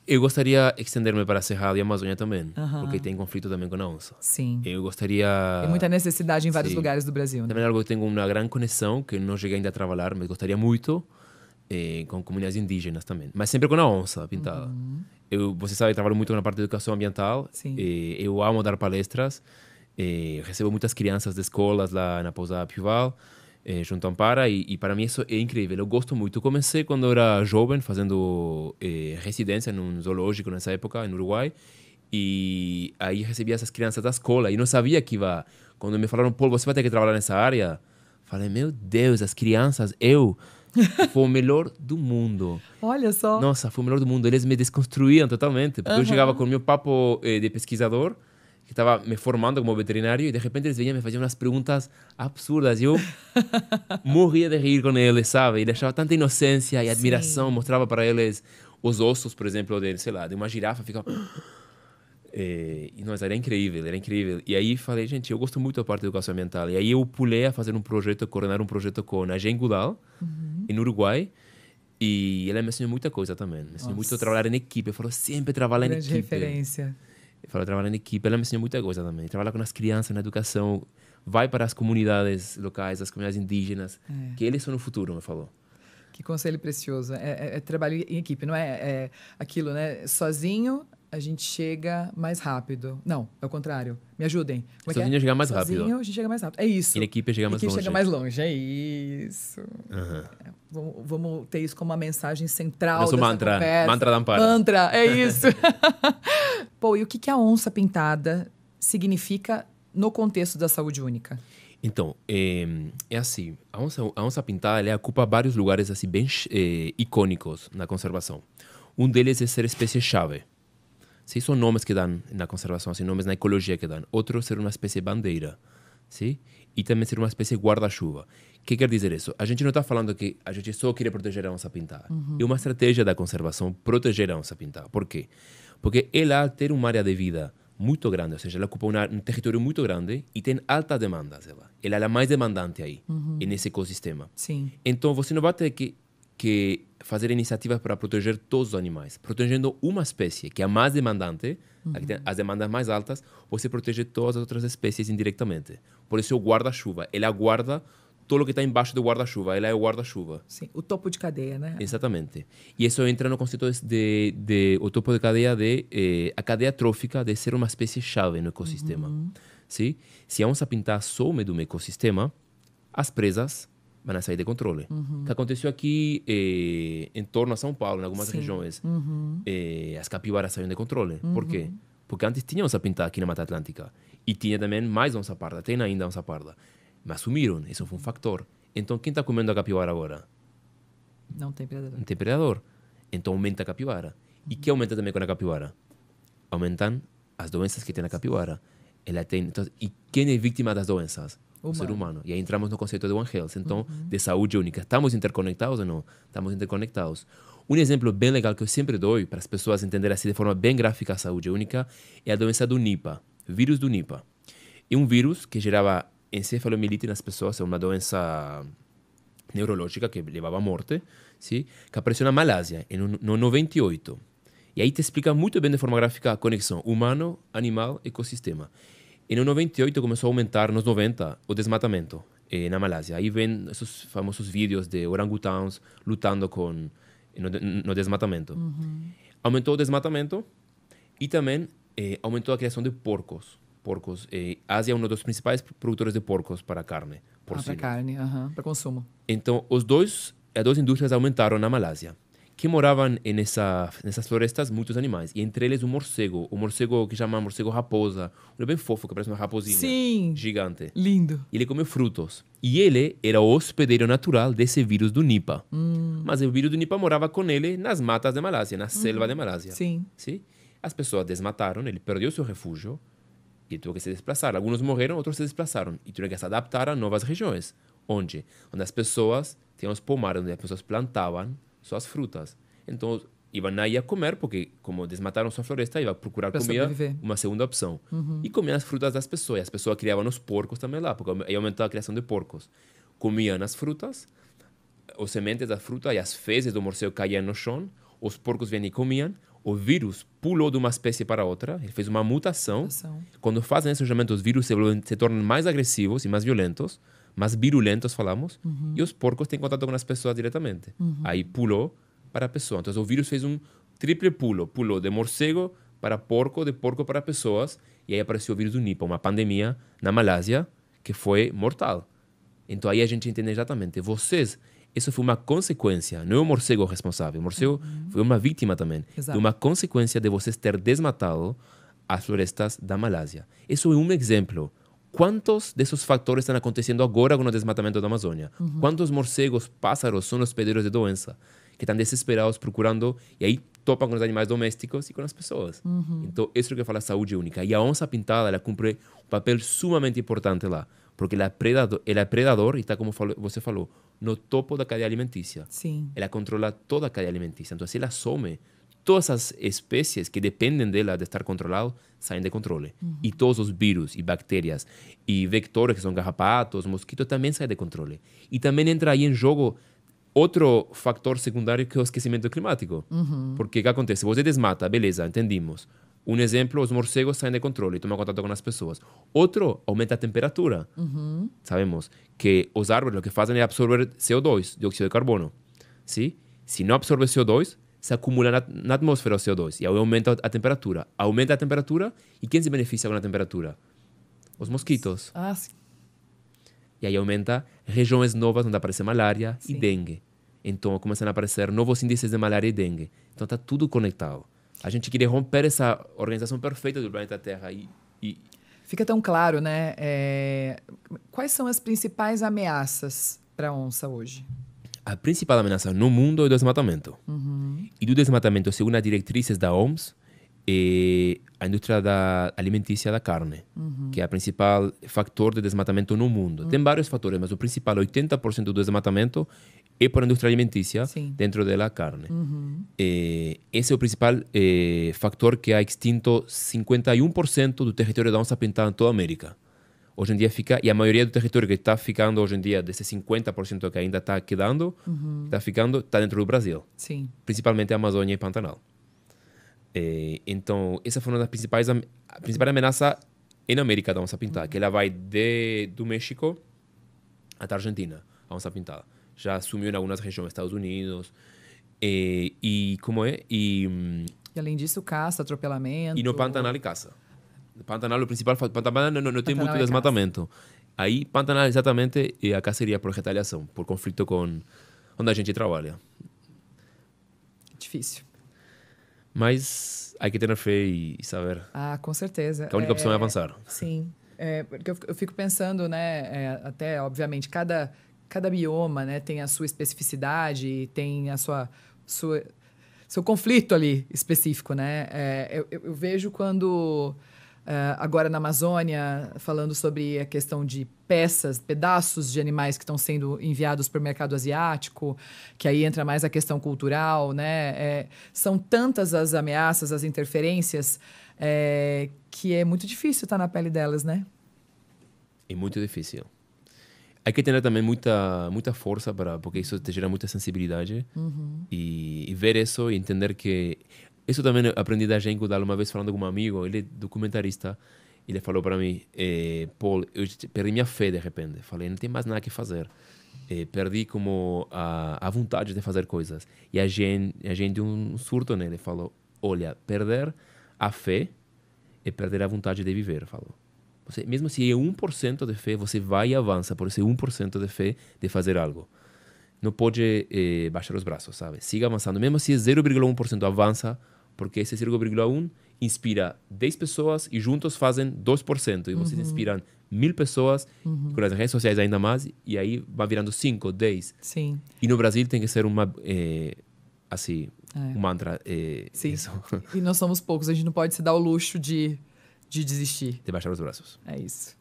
Eu gostaria de estender-me para a Cerrado e a Amazônia também, porque tem conflito também com a onça. Sim. Eu gostaria... Tem muita necessidade em vários lugares do Brasil, né? Também é algo que tenho uma grande conexão, que não cheguei ainda a trabalhar, mas gostaria muito, com comunidades indígenas também. Mas sempre com a onça pintada. Você sabe, eu trabalho muito na parte de educação ambiental. Sim. Eu amo dar palestras. Recebo muitas crianças de escolas lá na Pousada Pival, junto a Ampara, e para mim isso é incrível. Eu gosto muito. Eu comecei quando eu era jovem, fazendo residência num zoológico nessa época, no Uruguai, e aí recebia essas crianças da escola, e não sabia que ia... Quando me falaram, Paul, você vai ter que trabalhar nessa área, falei, meu Deus, as crianças, foi o melhor do mundo. Olha só. Nossa, foi o melhor do mundo. Eles me desconstruíam totalmente, porque eu chegava com o meu papo de pesquisador, que estava me formando como veterinário, e de repente eles vinham e me faziam umas perguntas absurdas. E eu morria de rir com eles, sabe? E deixava tanta inocência e admiração. Sim. Mostrava para eles os ossos, por exemplo, de uma girafa. Ficava... Nossa, era incrível, era incrível. E aí falei, gente, eu gosto muito da parte da educação ambiental. E aí eu pulei a fazer coordenar um projeto com a Jane Goodall, no Uruguai. E ela me ensinou muita coisa também. Me ensinou muito a trabalhar em equipe. Eu falo, sempre trabalhar em equipe. Grande referência. Eu falo, trabalhar em equipe. Ela me ensinou muita coisa também. Trabalhar com as crianças na educação. Vai para as comunidades locais, as comunidades indígenas. Que eles são o futuro, me falou. Que conselho precioso. É trabalho em equipe, não é aquilo, né? Sozinho a gente chega mais rápido. Não, é o contrário. Me ajudem. Sozinho chega mais rápido. Sozinho a gente chega mais rápido. É isso. Em equipe chega mais longe. Chega mais longe, é isso. Vamos ter isso como uma mensagem central Nosso dessa mantra. conversa. Mantra da Ampara. Mantra, é isso. Paul, e o que a onça-pintada significa no contexto da saúde única? Então, é assim, a onça-pintada ela ocupa vários lugares assim, bem icônicos na conservação. Um deles é ser espécie-chave. Sim, são nomes que dão na conservação, assim, nomes na ecologia que dão. Outro ser uma espécie bandeira. Sim? E também ser uma espécie guarda-chuva. O que quer dizer isso? A gente não está falando que a gente só quer proteger a onça-pintada. É uma estratégia da conservação proteger a onça-pintada. Por quê? Porque ela tem uma área de vida muito grande, ou seja, ela ocupa um território muito grande e tem altas demandas. Ela é a mais demandante aí, nesse ecossistema. Sim. Então, você não vai ter que fazer iniciativas para proteger todos os animais. Protegendo uma espécie, que é a mais demandante, a que tem as demandas mais altas, você protege todas as outras espécies indiretamente. Por isso, o guarda-chuva, ela guarda todo o que está embaixo do guarda-chuva. Ela é o guarda-chuva. Sim, o topo de cadeia, né? Exatamente. E isso entra no conceito o topo de cadeia a cadeia trófica de ser uma espécie-chave no ecossistema. Sim? Se a onça-pintada some do ecossistema, as presas vão sair de controle. O que aconteceu aqui em torno a São Paulo, em algumas regiões, as capivaras saíram de controle. Por quê? Porque antes tinha onça-pintada aqui na Mata Atlântica. E tinha também mais onça-parda. Tem ainda onça-parda. Mas sumiram. Isso foi um factor. Então, quem está comendo a capivara agora? Não tem predador. Não tem predador. Então, aumenta a capivara. E o que aumenta também com a capivara? Aumentam as doenças que tem a capivara. Ela tem, então, e quem é vítima das doenças? O ser humano. E aí entramos no conceito de One Health. Então, de saúde única. Estamos interconectados ou não? Estamos interconectados. Um exemplo bem legal que eu sempre dou para as pessoas entenderem assim de forma bem gráfica a saúde única é a doença do Nipah. Vírus do Nipah. É um vírus que gerava encefalomielite nas pessoas, é uma doença neurológica que levava à morte, sim? Que apareceu na Malásia, no 98. E aí te explica muito bem de forma gráfica a conexão humano, animal, ecossistema. E no 98 começou a aumentar, nos 90, o desmatamento na Malásia. Aí vem esses famosos vídeos de orangutans lutando no desmatamento. Aumentou o desmatamento e também aumentou a criação de porcos. A Ásia é um dos principais produtores de porcos para carne porcina. Para carne, para consumo. Então, as duas indústrias aumentaram na Malásia. Que moravam nessas florestas muitos animais. E entre eles o morcego que chama morcego raposa. Um bem fofo, que parece uma raposinha. Sim. Gigante. Lindo. E ele comeu frutos. E ele era o hospedeiro natural desse vírus do Nipah. Mas o vírus do Nipah morava com ele nas matas de Malásia, na selva de Malásia. Sim. Sim? As pessoas desmataram, ele perdeu seu refúgio. E teve que se desplaçar. Alguns morreram, outros se desplaçaram. E tiveram que se adaptar a novas regiões. Onde as pessoas tinham os pomares, onde as pessoas plantavam suas frutas. Então, iam aí a comer, porque como desmataram sua floresta, iam procurar comida, uma segunda opção. E comiam as frutas das pessoas. E as pessoas criavam os porcos também lá, porque aí aumentou a criação de porcos. Comiam as frutas, as sementes da fruta e as fezes do morcego caíam no chão. Os porcos vinham e comiam. O vírus pulou de uma espécie para outra, ele fez uma mutação. Quando fazem esse julgamento, os vírus se tornam mais agressivos e mais violentos, mais virulentos, falamos, e os porcos têm contato com as pessoas diretamente. Aí pulou para a pessoa. Então, o vírus fez um triple pulo. Pulou de morcego para porco, de porco para pessoas, e aí apareceu o vírus do Nipah, uma pandemia na Malásia que foi mortal. Então, aí a gente entende exatamente. Isso foi uma consequência, não é o morcego responsável. O morcego foi uma vítima também. Exato. De uma consequência de vocês ter desmatado as florestas da Malásia. Isso é um exemplo. Quantos desses fatores estão acontecendo agora com o desmatamento da Amazônia? Quantos morcegos, pássaros são hospedeiros de doença? Que estão desesperados procurando e aí topam com os animais domésticos e com as pessoas. Então, isso é o que fala saúde única. E a onça-pintada, ela cumpre um papel sumamente importante lá. Porque ela é predador e está, como você falou, no topo da cadeia alimentícia. Sim. Ela controla toda a cadeia alimentícia. Então, se ela some, todas as espécies que dependem dela de estar controlado saem de controle. E todos os vírus e bactérias e vectores, que são garrapatos, mosquitos, também saem de controle. E também entra aí em jogo outro fator secundário que é o esquecimento climático. Porque o que acontece? Você desmata, beleza, entendimos. Um exemplo, os morcegos saem de controle e tomam contato com as pessoas. Outro, aumenta a temperatura. Sabemos que os árvores o que fazem é absorver CO2, dióxido de carbono. Sim? Se não absorve CO2, se acumula na atmosfera o CO2 e aí aumenta a temperatura. Aumenta a temperatura e quem se beneficia com a temperatura? Os mosquitos. Ah, sim. E aí aumenta regiões novas onde aparece malária e dengue. Então começam a aparecer novos índices de malária e dengue. Então está tudo conectado. A gente queria romper essa organização perfeita do planeta Terra e Fica tão claro, né? Quais são as principais ameaças para a onça hoje? a principal ameaça no mundo é o desmatamento. E do desmatamento, segundo as diretrizes da OMS, é a indústria alimentícia da carne, que é o principal fator de desmatamento no mundo. Tem vários fatores, mas o principal, 80% do desmatamento, é por a indústria alimentícia, dentro da carne. Esse é o principal fator que ha extinto 51% do território da onça pintada em toda a América. Hoje em dia fica, e a maioria do território que está ficando hoje em dia, desses 50% que ainda está quedando, está dentro do Brasil. Sim. Principalmente a Amazônia e Pantanal. Então, essa foi uma das principais ameaças na América da onça pintada, que ela vai do México até a Argentina, a onça pintada. Já sumiu em algumas regiões dos Estados Unidos. E além disso, caça, atropelamento. E no Pantanal e caça. No Pantanal, o principal Pantanal não tem muito desmatamento. Aí, Pantanal, exatamente, a caça seria por retaliação, por conflito com onde a gente trabalha. Difícil. Mas há que ter fé e saber. Ah, com certeza. Que a única opção é avançar. Sim. Porque eu fico pensando, né, até, obviamente, cada bioma, né, tem a sua especificidade, tem a seu conflito ali específico, né? Eu vejo quando, agora na Amazônia, falando sobre a questão de pedaços de animais que estão sendo enviados para o mercado asiático, que aí entra mais a questão cultural, né? São tantas as ameaças, as interferências, que é muito difícil estar na pele delas, né? É muito difícil. Há que ter também muita força, porque isso te gera muita sensibilidade. E ver isso e entender que... Isso também aprendi da Genco, uma vez falando com um amigo, ele é documentarista, ele falou para mim, Paul, eu perdi minha fé de repente. Falei, não tem mais nada que fazer. Perdi como a vontade de fazer coisas. E a gente um surto nele, falou, olha, perder a fé é perder a vontade de viver, falou. Mesmo se é 1% de fé, você vai e avança por esse 1% de fé de fazer algo. Não pode baixar os braços, sabe? Siga avançando. Mesmo se é 0,1%, avança, porque esse 0,1% inspira 10 pessoas e juntos fazem 2%. E vocês inspiram 1.000 pessoas, com as redes sociais ainda mais, e aí vai virando 5, 10. Sim. E no Brasil tem que ser um mantra. Sim. Isso. E nós somos poucos, a gente não pode se dar o luxo de desistir. De baixar os braços. É isso.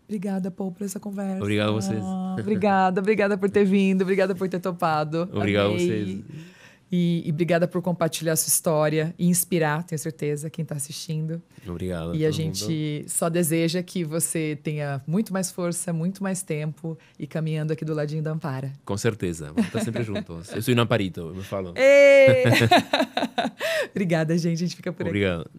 Obrigada, Paul, por essa conversa. Obrigado a vocês. Obrigada por ter vindo, obrigada por ter topado. Obrigado a vocês. E obrigada por compartilhar a sua história e inspirar, tenho certeza, quem está assistindo. Obrigado. E a gente só deseja que você tenha muito mais força, muito mais tempo e caminhando aqui do ladinho da Ampara. Com certeza, vamos estar sempre juntos. Eu sou Amparito, eu me falo. Obrigada, gente. A gente fica por aqui. Obrigado.